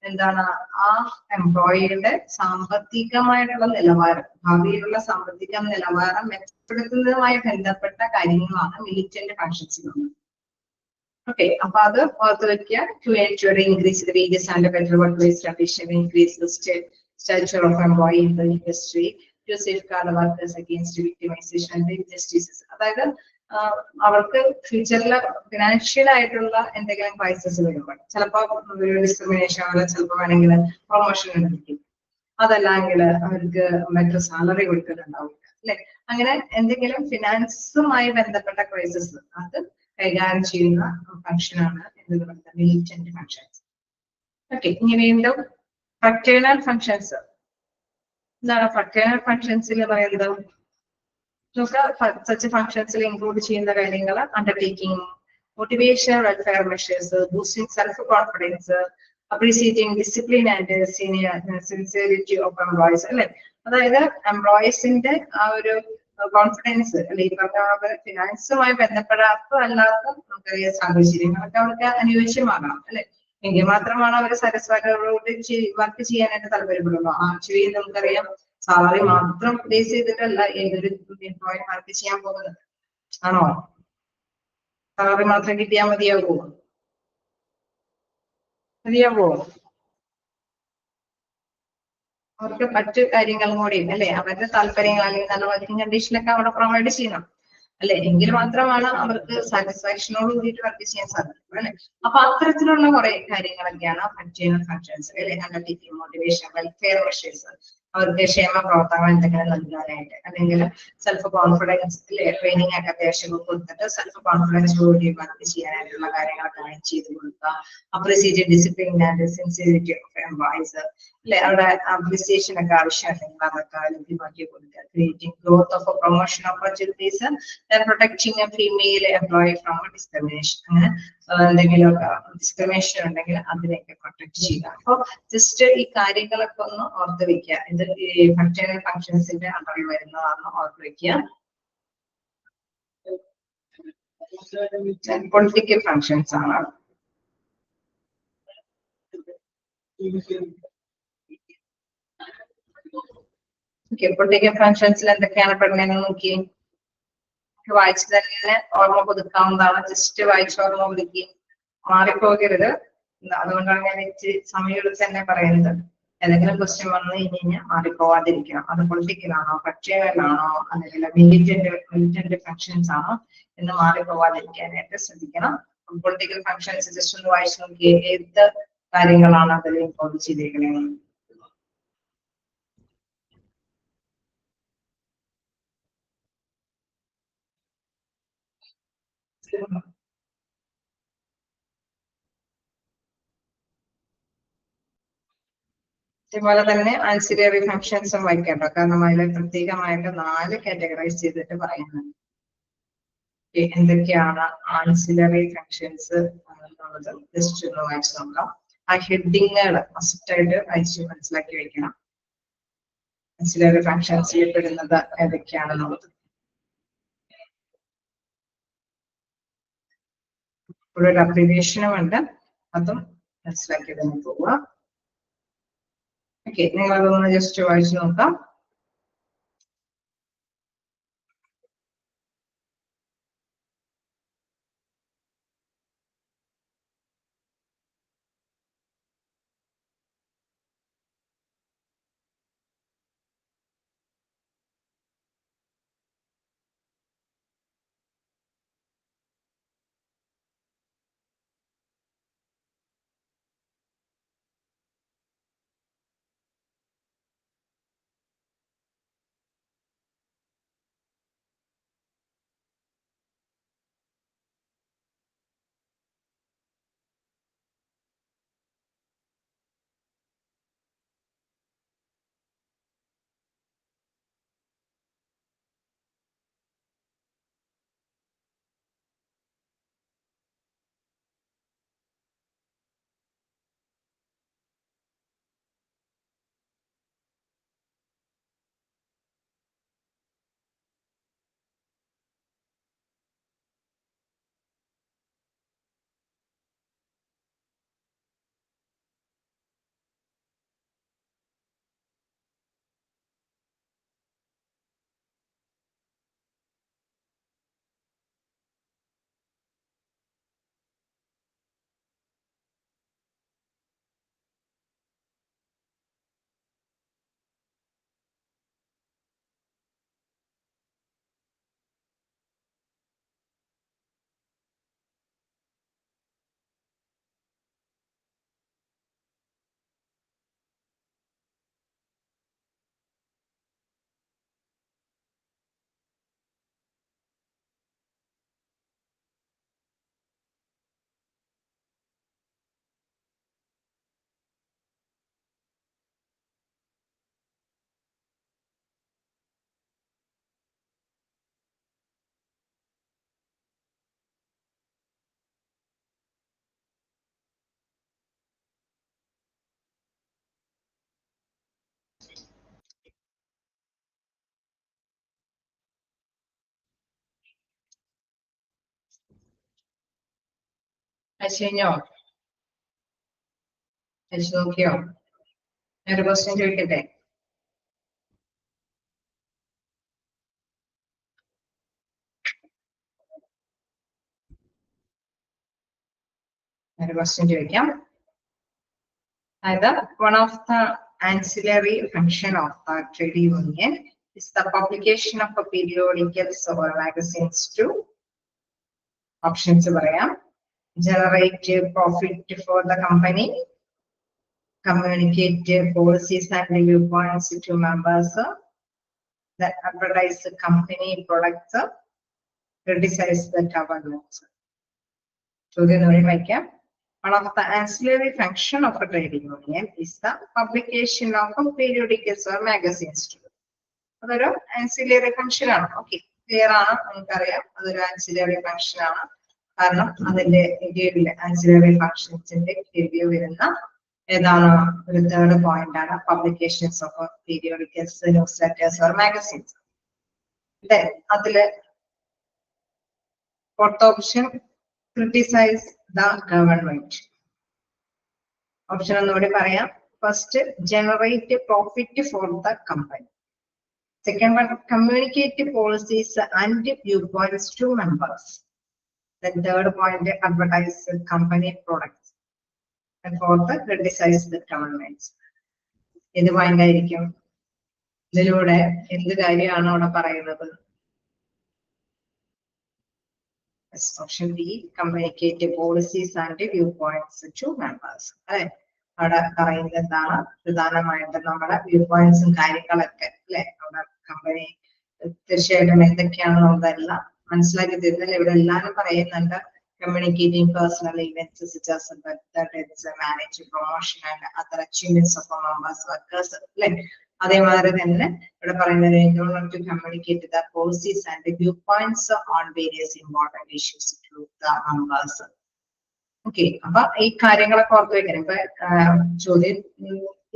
എന്താണ് ആ എംപ്ലോയിയുടെ സാമ്പത്തികമായിട്ടുള്ള നിലവാരം, ഭാവിയിലുള്ള സാമ്പത്തിക നിലവാരം മെച്ചപ്പെടുത്തുന്നതുമായി ബന്ധപ്പെട്ട കാര്യങ്ങളാണ് മിലിറ്റന്റ് ഫങ്ഷൻസിലുള്ളത്. ഓക്കെ, അപ്പൊ അത് ഓർത്ത് വെക്കുക. To ensure increase the wages and better work place condition, increase the stature of employee in the industry, to safeguard the workers against victimization and injustices. അതായത് അവർക്ക് ഫ്യൂച്ചറിൽ ഫിനാൻഷ്യൽ ആയിട്ടുള്ള എന്തെങ്കിലും ക്രൈസിസ് വരുമ്പോൾ ചിലപ്പോൾ ഡിസ്ക്രിമിനേഷൻ ആവില്ല, ചിലപ്പോൾ വേണമെങ്കിൽ പ്രൊമോഷൻ ലഭിക്കും, അതല്ലെങ്കിൽ അവർക്ക് മറ്റു സാലറി കൊടുക്കുന്നുണ്ടാവില്ല അല്ലെ. അങ്ങനെ എന്തെങ്കിലും ഫിനാൻസുമായി ബന്ധപ്പെട്ട ക്രൈസിസ് അത് കൈകാര്യം ചെയ്യുന്ന ഫംഗ്ഷനാണ് എന്ത് പറയുന്നത് മിലിറ്റന്റ് ഫങ്ഷൻസ്. ഓക്കെ, ഇനി വീണ്ടും ഫ്രക്ടേണൽ ഫങ്ഷൻസ്. എന്താണ് ഫ്രക്ടേണൽ ഫങ്ഷൻസിൽ പറയുന്നത്? സച്ച് ഫങ്ഷൻസിൽ ഇൻക്ലൂഡ് ചെയ്യുന്ന കാര്യങ്ങൾ undertaking motivation, welfare measures, boosting self confidence, അപ്രീസിയേറ്റിംഗ് discipline and sincerity of employees അല്ലെ. അതായത് എംപ്ലോയീസിന്റെ ആ ഒരു കോൺഫിഡൻസ് അല്ലെ, ഈ പറഞ്ഞ ഫിനാൻസുമായി ബന്ധപ്പെടാത്തതല്ലാത്ത നമുക്കറിയാം സാഹചര്യങ്ങളൊക്കെ അവർക്ക് അനുയോജ്യമാകണം അല്ലെ. എങ്കിൽ മാത്രമാണ് അവർ സാറ്റിസ്ഫാക്ടറിയോട് വർക്ക് ചെയ്യാനായിട്ട് താല്പര്യപ്പെടുള്ളൂ. ആക്ച്വലി നമുക്കറിയാം സാലറി മാത്രം ബേസ് ചെയ്തിട്ടല്ല ഏതൊരു എംപ്ലോയി വർക്ക് ചെയ്യാൻ പോകുന്നത്. ആണോ? സാലറി മാത്രം കിട്ടിയാൽ മതിയാവോ? അവർക്ക് മറ്റു കാര്യങ്ങളും കൂടി അല്ലെ, അവരുടെ താല്പര്യങ്ങൾ അല്ലെങ്കിൽ നല്ല വർക്കിംഗ് കണ്ടീഷനൊക്കെ അവിടെ പ്രൊവൈഡ് ചെയ്യണം അല്ലെ. എങ്കിൽ മാത്രമാണ് അവർക്ക് സാറ്റിസ്ഫാക്ഷനോട് കൂടിയിട്ട് വർക്ക് ചെയ്യാൻ സാധിക്കും അല്ലെ. അപ്പൊ അത്തരത്തിലുള്ള കുറെ കാര്യങ്ങളൊക്കെയാണ് ഫ്രക്ടേണൽ ഫങ്ഷൻസ് അല്ലെ. അണ്ടർടേക്കിംഗ് മോട്ടിവേഷൻ, വെൽഫെയർ മെഷേഴ്സ്, അവർക്ക് ക്ഷേമ പ്രവർത്തനങ്ങൾ എന്തെങ്കിലും നൽകാനായിട്ട്, അല്ലെങ്കിൽ സെൽഫ് കോൺഫിഡൻസ് ട്രെയിനിങ് ഒക്കെ അത്യാവശ്യം കൊടുത്തിട്ട് സെൽഫ് കോൺഫിഡൻസ് കൂടി വർക്ക് ചെയ്യാനായിട്ടുള്ള കാര്യങ്ങളൊക്കെ അറേഞ്ച് ചെയ്ത് കൊടുക്കുക. Appreciate discipline and sincerity of employees, അല്ലെ, അവിടെ അപ്രീസിയേഷൻ ഒക്കെ ആവശ്യമുണ്ടെങ്കിൽ അതൊക്കെ ലഭ്യമാക്കി കൊടുക്കുക. Creating growth of promotion opportunities, protecting A female employee from discrimination, അങ്ങനെ എന്തെങ്കിലുമൊക്കെ ഡിസ്ക്രിമിനേഷൻ ഉണ്ടെങ്കിൽ അതിനെയൊക്കെ പ്രൊട്ടക്ട് ചെയ്യുക. അപ്പൊ ജസ്റ്റ് ഈ കാര്യങ്ങളൊക്കെ ഒന്ന് ഓർത്ത് വെക്കുക. ഇത് ഈ ഫങ്ഷണൽ ഫങ്ഷൻസിന്റെ അണ്ടറിൽ വരുന്നതാണെന്ന് ഓർത്ത് വെക്കുക. പൊളിറ്റിക്കൽ ഫങ്ഷൻസ് ആണ്. പൊളിറ്റിക്കൽ ഫങ്ഷൻസിൽ എന്തൊക്കെയാണ് പെടുന്നതെന്ന് നോക്കി വായിച്ചു തന്നെ ഓർമ്മ പുതുക്കാവുന്നതാണ്. ജസ്റ്റ് വായിച്ച് ഓർമ്മ പുതുക്കി മാറിപ്പോകരുത്. അതുകൊണ്ടാണ് ഞാൻ സമയം എടുത്ത് തന്നെ പറയുന്നത്. ഏതെങ്കിലും ക്വസ്റ്റ്യൻ വന്നു കഴിഞ്ഞാൽ മാറിപ്പോവാതിരിക്കണം. അത് പൊളിറ്റിക്കൽ ആണോ, ഫങ്ഷണലാണോ, അല്ലെങ്കിൽ മിലിറ്റന്റ് ഫങ്ഷൻസ് ആണോ എന്ന് മാറിപ്പോവാതിരിക്കാനായിട്ട് ശ്രദ്ധിക്കണം. പൊളിറ്റിക്കൽ ഫങ്ഷൻസ് ജസ്റ്റ് ഒന്ന് വായിച്ചു നോക്കി ഏത് കാര്യങ്ങളാണ് അതിൽ ഇൻക്ലൂഡ് ചെയ്തേക്കുന്നത്. അതുപോലെ തന്നെ ആൻസിലറി ഫങ്ഷൻസും വായിക്കാട്ടോ, കാരണം അതിൽ പ്രത്യേകമായിട്ട് 4 കാറ്റഗറൈസ് ചെയ്തിട്ട് പറയുന്നുണ്ട്. എന്തൊക്കെയാണ് ആൻസിലറി ഫങ്ഷൻസ് എന്നുള്ളത് ജസ്റ്റ് ഒന്ന് വായിച്ചു നോക്കാം. ആ ഹെഡിങ്ങുകൾ മസ്റ്റായിട്ട് വായിച്ച് മനസ്സിലാക്കി വെക്കണം. ആൻസിലറി ഫങ്ഷൻസിൽ പെടുന്നത് ഏതൊക്കെയാണെന്നുള്ളത് ഒരു അബ്രിവിയേഷനും ഉണ്ട്, അതും മനസ്സിലാക്കി തന്നെ പോവുക. ഓക്കെ, നിങ്ങളതൊന്ന് ജസ്റ്റ് വായിച്ചു നോക്കാം. അയച്ചോ, അയച്ചു നോക്കിയോ? ഒരു ക്വസ്റ്റ്യൻ ചോദിക്കട്ടെ? ഒരു ക്വസ്റ്റ്യൻ ചോദിക്കാം. അതായത് one of the ancillary function of the trade union is the publication of a periodicals or magazines to options പറയാം. Generate profit for the company, communicate policies and viewpoints to members, that advertise the company products, criticize the government. So one of the ancillary function of a trade union is the publication of periodicals or magazines. That's an ancillary function. Okay, clear? That's an ancillary function. Ancillary functions in the third point are publications of periodicals, newsletters, or magazines. Then, fourth option, criticize the government. Option first, generate profit for the company. Second one, communicate policies and viewpoints to members. Then third point, advertise company products. And fourth, criticize the government. This point ആയിരിക്കും ഇതിലൂടെ എന്ത് കാര്യമാണ് അവിടെ പറയുന്നത്? Option B, communicate policies and viewpoints to members. അല്ലെ, അവിടെ പറയുന്നത് എന്താണ്? പ്രധാനമായിട്ട് നമ്മുടെ വ്യൂപോയിന്റ്സും കാര്യങ്ങളൊക്കെ അല്ലെ, നമ്മുടെ കമ്പനി തീർച്ചയായിട്ടും എന്തൊക്കെയാണെന്നുള്ളതെല്ലാം മനസ്സിലാക്കി തരുന്നില്ല. ഇവിടെ എല്ലാവരും പറയുന്നുണ്ട് communicating personal events such as that is manage promotion and other achievements of members workers. Like അതേമാതിരി തന്നെ ഇവിടെ പറയുന്നത് in order to communicate the policies and the viewpoints on various important issues to the members. Okay, അപ്പൊ ഈ കാര്യങ്ങളൊക്കെ ഓർത്ത് വെക്കണം. ഇപ്പൊ ചോദ്യം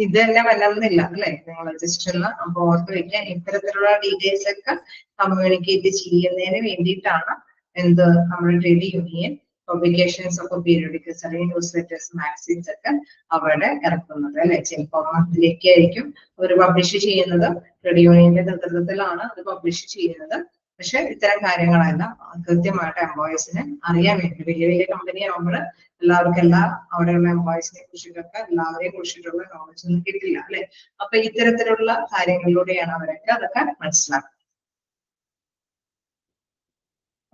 ഇത് തന്നെ വല്ലതുന്നില്ല അല്ലെ, നിങ്ങൾ ജസ്റ്റ് ഒന്ന് അപ്പൊ ഓർത്ത് വെക്കാൻ. ഇത്തരത്തിലുള്ള ഡീറ്റെയിൽസ് ഒക്കെ കമ്മ്യൂണിക്കേറ്റ് ചെയ്യുന്നതിന് വേണ്ടിയിട്ടാണ് എന്ത് നമ്മുടെ trade union publications of periodicals അല്ലെങ്കിൽ ന്യൂസ് ലെറ്റേഴ്സ് മാഗസീൻസ് ഒക്കെ അവിടെ ഇറക്കുന്നത് അല്ലെ. ചിലപ്പോൾ മന്ത്ലിലേക്ക് ആയിരിക്കും ഒരു പബ്ലിഷ് ചെയ്യുന്നത്, ട്രേഡ് യൂണിയന്റെ നേതൃത്വത്തിലാണ് അത് പബ്ലിഷ് ചെയ്യുന്നത്. പക്ഷെ ഇത്തരം കാര്യങ്ങളെല്ലാം കൃത്യമായിട്ട് എംപ്ലോയീസിന് അറിയാൻ വേണ്ടി, വലിയ വലിയ കമ്പനി ആകുമ്പോൾ എല്ലാവർക്കും അവിടെയുള്ള എംപ്ലോയീസിനെ കുറിച്ചിട്ടൊക്കെ എല്ലാവരെയും കുറിച്ചിട്ടുള്ള നോളജ് ഒന്നും കിട്ടില്ല അല്ലെ. അപ്പൊ ഇത്തരത്തിലുള്ള കാര്യങ്ങളിലൂടെയാണ് അവരൊക്കെ അതൊക്കെ മനസ്സിലാക്കുന്നത്.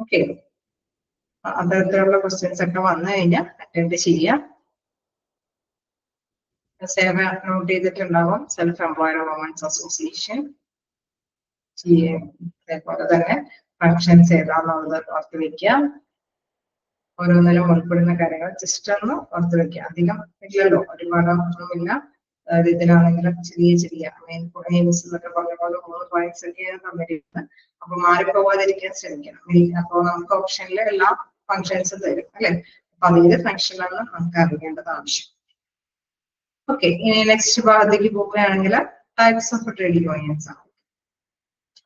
ഓക്കെ, അത്തരത്തിലുള്ള ക്വസ്റ്റ്യൻസ് ഒക്കെ വന്നു കഴിഞ്ഞാൽ അറ്റൻഡ് ചെയ്യാം. സേവ നോട്ട് ചെയ്തിട്ടുണ്ടാവും. സെൽഫ് എംപ്ലോയ്ഡ് വുമൻസ് അസോസിയേഷൻ, അതേപോലെ തന്നെ ഫങ്ഷൻസ് ഏതാണെന്നുള്ളത് ഓർത്ത് വെക്കുക. ഓരോന്നിലും ഉൾപ്പെടുന്ന കാര്യങ്ങൾ ജസ്റ്റ് ഒന്ന് ഓർത്ത് വെക്കുക. അധികം ഇല്ലല്ലോ, ഒരുപാട് ഒന്നുമില്ല. ഇതിലാണെങ്കിലും ചെറിയ ചെറിയ എയിംസ് എന്നൊക്കെ പറഞ്ഞ പോലെ 3 പോയിന്റ്സ് ഒക്കെയാണ് തന്നിരിക്കുന്നത്. അപ്പൊ മാറിപ്പോവാതിരിക്കാൻ ശ്രമിക്കണം. അപ്പൊ നമുക്ക് ഓപ്ഷനിൽ എല്ലാ ഫങ്ഷൻസും തരും അല്ലെ. അപ്പൊ അതിന്റെ ഫങ്ഷനാണ് നമുക്ക് അറിയേണ്ടത് ആവശ്യം. ഓക്കെ, ഇനി നെക്സ്റ്റ് ഭാഗത്തേക്ക് പോവുകയാണെങ്കിൽ ടൈപ്സ് ഓഫ് ട്രേഡ് യൂണിയൻസ് ആണ്.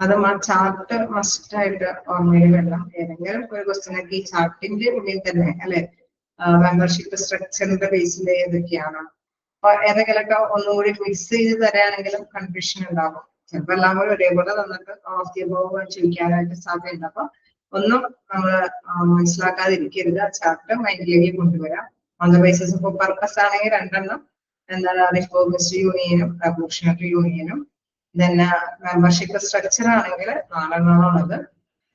അതും ആ ചാർട്ട് മസ്റ്റ് ആയിട്ട് ഓർമ്മയിൽ വേണം. ഏതെങ്കിലും ഒരു ക്വസ്റ്റ്യനൊക്കെ ഈ ചാർട്ടിന്റെ ഉള്ളിൽ തന്നെ അല്ലെ, മെമ്പർഷിപ്പ് സ്ട്രക്ചറിന്റെ ബേസിൽ ഏതൊക്കെയാണ്, അപ്പൊ ഏതെങ്കിലുമൊക്കെ ഒന്നുകൂടി മിക്സ് ചെയ്ത് തരാണെങ്കിലും കൺഫ്യൂഷൻ ഉണ്ടാകും. ചിലപ്പോൾ എല്ലാം കൂടി ഒരേപോലെ തന്നിട്ട് ചോദിക്കാനായിട്ട് സാധ്യതയുണ്ട്. അപ്പൊ ഒന്നും നമ്മൾ മനസ്സിലാക്കാതിരിക്കരുത്. ആ ചാർട്ട് മൈൻഡിലേക്ക് കൊണ്ടുവരാം. On the basis of purpose ആണെങ്കിൽ 2 എണ്ണം എന്താണ്, റിഫോർമിസ്റ്റ് യൂണിയനും റെവല്യൂഷണറി യൂണിയനും. പിന്നെ മെമ്പർഷിപ്പ് സ്ട്രക്ചർ ആണെങ്കിൽ 4 എണ്ണമാണുള്ളത്.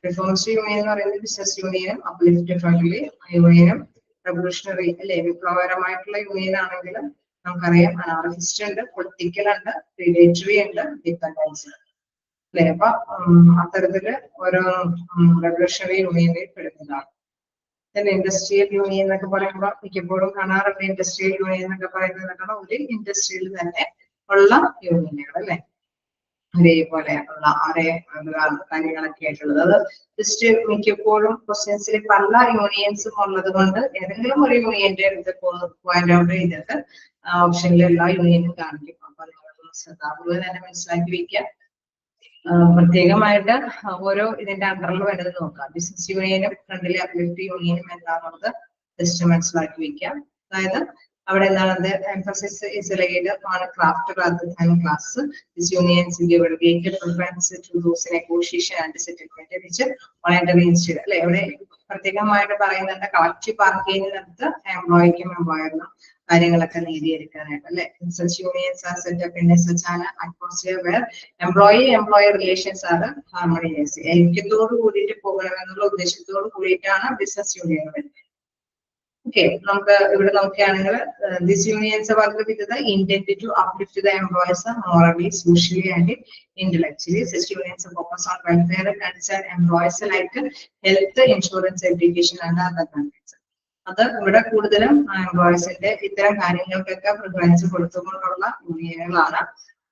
റിഫോർമിസ്റ്റ് യൂണിയൻ എന്ന് പറയുന്നത് ബിസിനസ് യൂണിയനും അപ്ലിഫ്റ്റ് ഫ്രണ്ട്ലി യൂണിയനും റെവല്യൂഷണറി അല്ലെ വിപ്ലവകരമായിട്ടുള്ള യൂണിയൻ ആണെങ്കിൽ നമുക്കറിയാം അനാർക്കിസ്റ്റ് ഉണ്ട്, പൊളിറ്റിക്കൽ ഉണ്ട്, റിലേറ്ററി ഉണ്ട്, ഡിപെൻഡൻസ് അല്ലെ. അപ്പൊ അത്തരത്തില് ഓരോ റെവല്യൂഷണറി യൂണിയനിൽ പെടുന്നതാണ്. ഇൻഡസ്ട്രിയൽ യൂണിയൻ എന്നൊക്കെ പറയുമ്പോൾ മിക്കപ്പോഴും കാണാറുണ്ട് ഇൻഡസ്ട്രിയൽ യൂണിയൻ എന്നൊക്കെ പറയുന്നത് ഒരു ഇൻഡസ്ട്രിയിൽ തന്നെ ഉള്ള യൂണിയനുകൾ അല്ലെ, ഒരേപോലെ ഉള്ള കാര്യങ്ങളൊക്കെ ആയിട്ടുള്ളത്. അത് ജസ്റ്റ് മിക്കപ്പോഴും ക്വസ്റ്റ്യൻസിൽ പല യൂണിയൻസും ഉള്ളത് കൊണ്ട് ഏതെങ്കിലും ഒരു യൂണിയന്റെ പോയിന്റ് ഔട്ട് ചെയ്തിട്ട് ഓപ്ഷനിൽ എല്ലാ യൂണിയനും കാണിക്കും. അപ്പൊ നിങ്ങളൊന്ന് ശ്രദ്ധാപൂർവ്വം തന്നെ മനസ്സിലാക്കി വെക്കുക. പ്രത്യേകമായിട്ട് ഓരോ ഇതിന്റെ അണ്ടറിൽ വരുന്നത് നോക്കാം. ബിസിനസ് യൂണിയനും ഫ്രണ്ട്ലി അപ്ലിഫ്റ്റ് യൂണിയനും എന്താണെന്നുള്ളത് ജസ്റ്റ് മനസ്സിലാക്കി വെക്കുക. അതായത് അവിടെ എന്താണ് emphasis is laid on craft rather than class. These unions give a greater preference to those negotiation and settlement which voluntary instead. അല്ലെ, ഇവിടെ പ്രത്യേകമായിട്ട് പറയുന്നുണ്ട് കളക്റ്റീവ് ബാർഗെയിനിനകത്ത് എംപ്ലോയിക്കും എംപ്ലോയറിനും കാര്യങ്ങളൊക്കെ നേടിയെടുക്കാനായിട്ട് അല്ലെ. Such unions are set up in such an atmosphere where employee-employer relations are harmonious. ഐക്യത്തോട് കൂടിയിട്ട് പോകണമെന്നുള്ള ഉദ്ദേശത്തോട് കൂടിയിട്ടാണ് business union വരുന്നത്. Okay, നമുക്ക് ഇവിടെ നോക്കുകയാണെങ്കിൽ these unions work with the intent to uplift the employees morally, socially and intellectually. Such unions focus on welfare concern employees like health, insurance, education and other benefits. അത് ഇവിടെ കൂടുതലും എംപ്ലോയീസിന്റെ ഇത്തരം കാര്യങ്ങൾക്കൊക്കെ preference കൊടുത്തുകൊണ്ടുള്ള യൂണിയനുകളാണ്.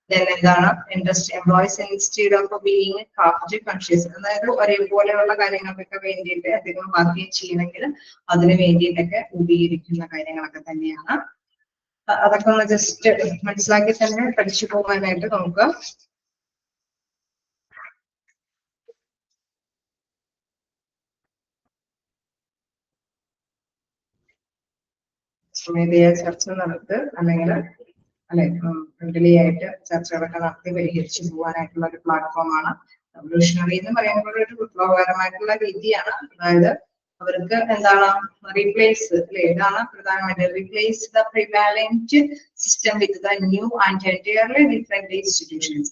എന്താണ് industry employees instead of being craft conscious, അതായത് ഒരേപോലെയുള്ള കാര്യങ്ങൾക്കൊക്കെ വേണ്ടിയിട്ട് അധികം വർക്ക് ചെയ്യണമെങ്കിൽ അതിന് വേണ്ടിയിട്ടൊക്കെ ഉപയോഗിക്കുന്ന കാര്യങ്ങളൊക്കെ തന്നെയാണ്. അതൊക്കെ ഒന്ന് ജസ്റ്റ് മനസ്സിലാക്കി തന്നെ പഠിച്ചു പോകാനായിട്ട് നോക്കുക. സ്വമേധയാ ചർച്ച നടത്ത് അല്ലെങ്കിൽ ഫ്രണ്ട്ലി ആയിട്ട് ചർച്ചകളൊക്കെ നടത്തി പരിഹരിച്ചു പോകാനായിട്ടുള്ള ഒരു പ്ലാറ്റ്ഫോമാണ്. റവല്യൂഷണറി എന്ന് പറയുമ്പോൾ ഒരു വിപ്ലവകരമായിട്ടുള്ള രീതിയാണ്. അതായത് അവർക്ക് എന്താണ് റീപ്ലേസ് അല്ലെ, ഇതാണ് പ്രധാനമായിട്ട് replace the prevalent system with the new and entirely different institutions.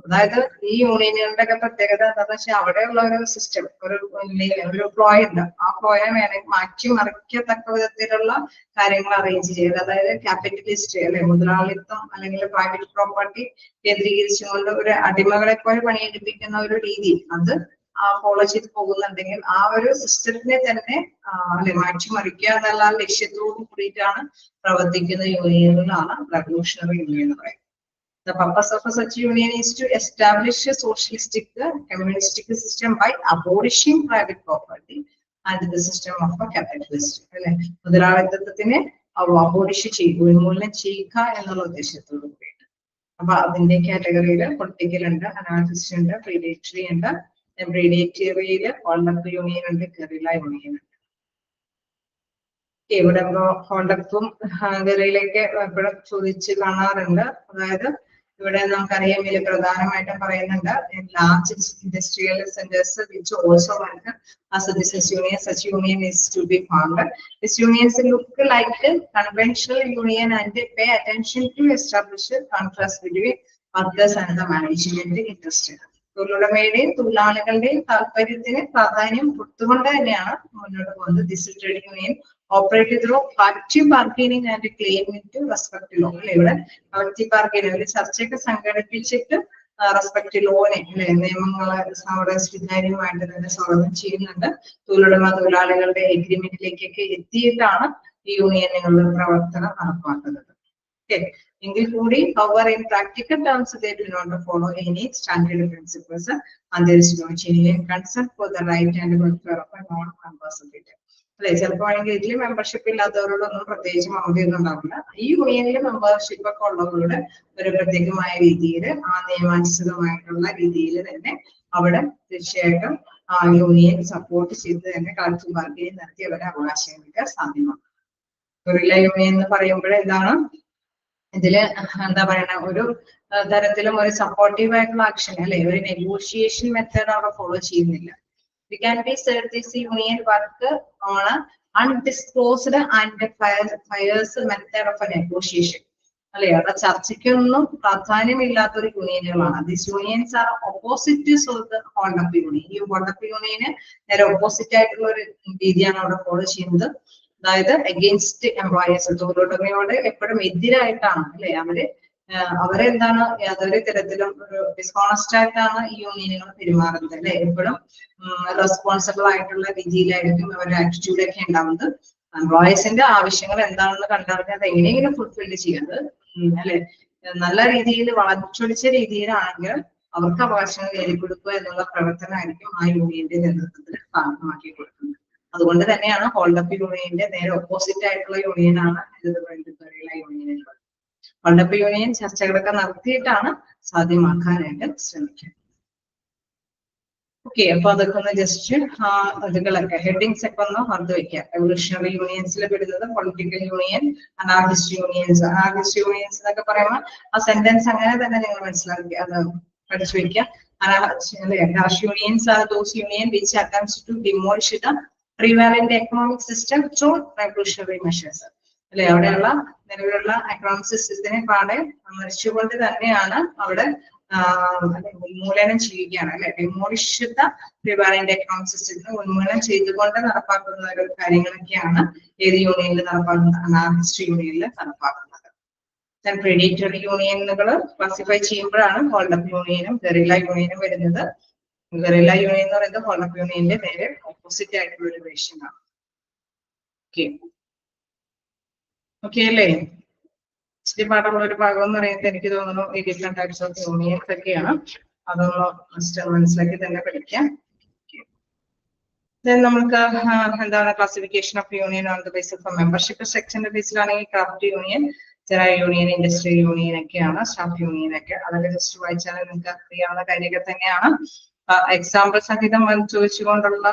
അതായത് ഈ യൂണിയനുകളുടെ ഒക്കെ പ്രത്യേകത എന്താണെന്ന് വെച്ചാൽ അവിടെയുള്ള ഒരു സിസ്റ്റം, ഒരു പ്ലോയ് ഉണ്ട്, ആ പ്ലോയെ വേണമെങ്കിൽ മാറ്റി മറിക്കത്തക്ക വിധത്തിലുള്ള കാര്യങ്ങൾ അറേഞ്ച് ചെയ്ത്, അതായത് ക്യാപിറ്റലിസ്റ്റ് അല്ലെ മുതലാളിത്തം അല്ലെങ്കിൽ പ്രൈവറ്റ് പ്രോപ്പർട്ടി കേന്ദ്രീകരിച്ചുകൊണ്ട് ഒരു അടിമകളെ പോലെ പണിയെടുപ്പിക്കുന്ന ഒരു രീതി അത് ഫോളോ ചെയ്ത് പോകുന്നുണ്ടെങ്കിൽ ആ ഒരു സിസ്റ്റത്തിനെ തന്നെ അല്ലെ മാറ്റിമറിക്കുക എന്നുള്ള ലക്ഷ്യത്തോടു കൂടിയിട്ടാണ് പ്രവർത്തിക്കുന്ന യൂണിയനുകളാണ് റവല്യൂഷണറി യൂണിയൻ എന്ന് പറയുന്നത്. The purpose of such union is to establish a socialistic, communistic system by abolishing private property and the system of a capitalist. മുതലാളിത്തത്തിനെ അബോളിഷ് ചെയ്യുക, ഉന്മൂലനം ചെയ്യുക എന്നുള്ള ഉദ്ദേശത്തോടു കൂടിയിട്ട്. അപ്പൊ അതിന്റെ കാറ്റഗറിയിൽ പൊളിറ്റിക്കൽ ഉണ്ട്, അനാർക്കിസ്റ്റ് ഉണ്ട്, പ്രീഡേറ്ററി ഉണ്ട്. പ്രീഡേറ്ററിയില് കോണ്ടക്ട് യൂണിയൻ ഉണ്ട്, ഗറില്ല യൂണിയൻ ഉണ്ട്. ഇവിടെ കോണ്ടക്റ്റും ഗറിലയൊക്കെ എപ്പോഴും ചോദിച്ച് കാണാറുണ്ട്. അതായത് ഇവിടെ നമുക്കറിയാം ഇതിൽ പ്രധാനമായിട്ടും പറയുന്നുണ്ട് large industrial centres which also work as a business union. Such union is to be found. This unions look like conventional union and pay attention to establish contrast between workers and the management interest. തൊഴിലുടമയുടെയും തൊഴിലാളികളുടെയും താല്പര്യത്തിന് പ്രാധാന്യം കൊടുത്തുകൊണ്ട് തന്നെയാണ് മുന്നോട്ട് പോകുന്നത്. This trade union operate through collective bargaining and claiming to respect law. ഇവിടെ collective bargaining ചർച്ചയൊക്കെ സംഘടിപ്പിച്ചിട്ട് റെസ്പെക്ട് ലോനെ നിയമങ്ങളെ അവിടെ സ്വീകാര്യമായിട്ട് തന്നെ സ്വാഗതം ചെയ്യുന്നുണ്ട്. തൊഴിലാളികളുടെ എഗ്രിമെന്റിലേക്കൊക്കെ എത്തിയിട്ടാണ് ഈ യൂണിയനുകളുടെ പ്രവർത്തനം നടപ്പാക്കുന്നത്. എങ്കിൽ കൂടി however in practical terms they do not follow any standard principles and there is no genuine concern for the right and welfare of a non-members of it. അല്ലെ, ചിലപ്പോഴെങ്കിൽ ഇതിൽ മെമ്പർഷിപ്പ് ഇല്ലാത്തവരോടൊന്നും പ്രത്യേകിച്ച് മൗഢ്യമൊന്നും ഉണ്ടാവില്ല. ഈ യൂണിയനിൽ മെമ്പർഷിപ്പ് ഒക്കെ ഉള്ളവരുടെ ഒരു പ്രത്യേകമായ രീതിയിൽ ആ നിയമാനുസൃതമായിട്ടുള്ള രീതിയിൽ തന്നെ അവിടെ തീർച്ചയായിട്ടും ആ യൂണിയൻ സപ്പോർട്ട് ചെയ്ത് തന്നെ കളക്റ്റീവ് ബാർഗൈനിങ് നടത്തി അവരുടെ അവകാശങ്ങൾക്ക് സാധ്യമാണ്. ഗറില്ല യൂണിയൻ എന്ന് പറയുമ്പോൾ എന്താണ് ഇതില് എന്താ പറയണ, ഒരു തരത്തിലും ഒരു സപ്പോർട്ടീവ് ആയിട്ടുള്ള ആക്ഷൻ അല്ലെ, ഒരു നെഗോഷിയേഷൻ മെത്തേഡ് അവിടെ ഫോളോ ചെയ്യുന്നില്ല. We can be said this union work on an undisclosed and fierce method of a negotiation. അല്ലെ, അവിടെ ചർച്ചയ്ക്കൊന്നും പ്രാധാന്യമില്ലാത്തൊരു യൂണിയനുകളാണ്. This unions are opposites of the holdup union. ഈ ഹോൾഡപ്പ് യൂണിയന് നേരെ ഓപ്പോസിറ്റ് ആയിട്ടുള്ള ഒരു രീതിയാണ് അവിടെ ഫോളോ ചെയ്യുന്നത്. അതായത് അഗെയിൻസ്റ്റ് എംപ്ലോയേഴ്സ്, തൊഴിലുടമയോട് എപ്പോഴും എതിരായിട്ടാണ് അല്ലെ അവരെന്താണ് യാതൊരു തരത്തിലും ഒരു ഡിസ്ഹോണസ്റ്റ് ആയിട്ടാണ് ഈ യൂണിയനുകൾ പെരുമാറുന്നത് അല്ലെ. എപ്പോഴും റെസ്പോൺസിബിൾ ആയിട്ടുള്ള രീതിയിലായിരിക്കും അവരുടെ ആറ്റിറ്റ്യൂഡ് ഒക്കെ ഉണ്ടാവുന്നത്. എംപ്ലോയേഴ്സിന്റെ ആവശ്യങ്ങൾ എന്താണെന്ന് കണ്ടറിഞ്ഞ് അത് എങ്ങനെയെങ്കിലും ഫുൾഫില്ല് ചെയ്യുന്നത് അല്ലെ, നല്ല രീതിയിൽ വളച്ചൊടിച്ച രീതിയിലാണെങ്കിൽ അവർക്ക് അവകാശങ്ങൾ നേടിക്കൊടുക്കുക എന്നുള്ള പ്രവർത്തനമായിരിക്കും ആ യൂണിയന്റെ നേതൃത്വത്തിൽ ഭാഗമാക്കി കൊടുക്കുന്നത്. അതുകൊണ്ട് തന്നെയാണ് ഹോൾഡപ്പ് യൂണിയന്റെ നേരെ ഓപ്പോസിറ്റ് ആയിട്ടുള്ള യൂണിയനാണ് ഗറില്ല യൂണിയൻ. ഹോൾഡപ്പ് യൂണിയൻ ചർച്ചകളൊക്കെ നടത്തിയിട്ടാണ് സാധ്യമാക്കാനായിട്ട് ശ്രമിക്കുന്നത്. ഓക്കെ, അപ്പൊ അതൊക്കെ ഒന്ന് ജസ്റ്റ് അതുകളൊക്കെ ഹെഡിങ്സ് ഒക്കെ ഒന്ന് ഓർത്ത് വെക്കുക. റവല്യൂഷണറി യൂണിയൻസിൽ പെടുന്നത് political union, anarchist unions. Anarchist unions എന്നൊക്കെ പറയുമ്പോൾ ആ സെന്റൻസ് അങ്ങനെ തന്നെ നിങ്ങൾ മനസ്സിലാക്കുക, അത് പഠിച്ചു വെക്കുക. Anarchist unions are those unions which attempts to demolish the prevalent economic system through revolutionary measures. അല്ലെ, അവിടെയുള്ള നിലവിലുള്ള എക്കണോമിക് സിസ്റ്റത്തിനെ പാടെ മരിച്ചുകൊണ്ട് തന്നെയാണ് അവിടെ ഉന്മൂലനം ചെയ്യുകയാണ് അല്ലെ. ഡിമോളിഷ് ദ പ്രിവൈലന്റ് അക്കൗണ്ട് സിസ്റ്റത്തിന് ഉന്മൂലനം ചെയ്തുകൊണ്ട് നടപ്പാക്കുന്ന ഒരു കാര്യങ്ങളൊക്കെയാണ് ഏത് യൂണിയനിൽ നടപ്പാക്കുന്നത്, അനാർക്കിസ്റ്റ് യൂണിയനിൽ നടപ്പാക്കുന്നത്. പ്രെഡേറ്ററി യൂണിയനുകൾ ക്ലാസിഫൈ ചെയ്യുമ്പോഴാണ് ഹോൾഡപ്പ് യൂണിയനും ഗറില്ല യൂണിയനും വരുന്നത്. ഗറില്ല യൂണിയൻ എന്ന് പറയുന്നത് ഹോൾഡപ്പ് യൂണിയന്റെ നേരെ ഓപ്പോസിറ്റ് ആയിട്ടുള്ള ഒരു വേർഷൻ ആണ്. ഓക്കെ അല്ലേ? ഇച്ചിരി പാടുള്ള ഒരു ഭാഗം എന്ന് പറയുന്നത് എനിക്ക് തോന്നുന്നു ഈ ഡിഫറെന്റ് ടൈപ്സ് ഓഫ് യൂണിയൻസ് ഒക്കെയാണ്. അതൊന്ന് മനസ്സിലാക്കി തന്നെ പഠിക്കാം. നമുക്ക് എന്താണ് classification of union on the basis of membership സ്ട്രക്ചറിന്റെ ബേസിലാണെങ്കിൽ craft union, general union, industrial union ഒക്കെയാണ്. സ്റ്റാഫ് യൂണിയൻ ഒക്കെ അതൊക്കെ ജസ്റ്റ് വായിച്ചാൽ നിങ്ങൾക്ക് അറിയാവുന്ന കാര്യങ്ങൾ തന്നെയാണ്. എക്സാമ്പിൾ സഹിതം ചോദിച്ചുകൊണ്ടുള്ള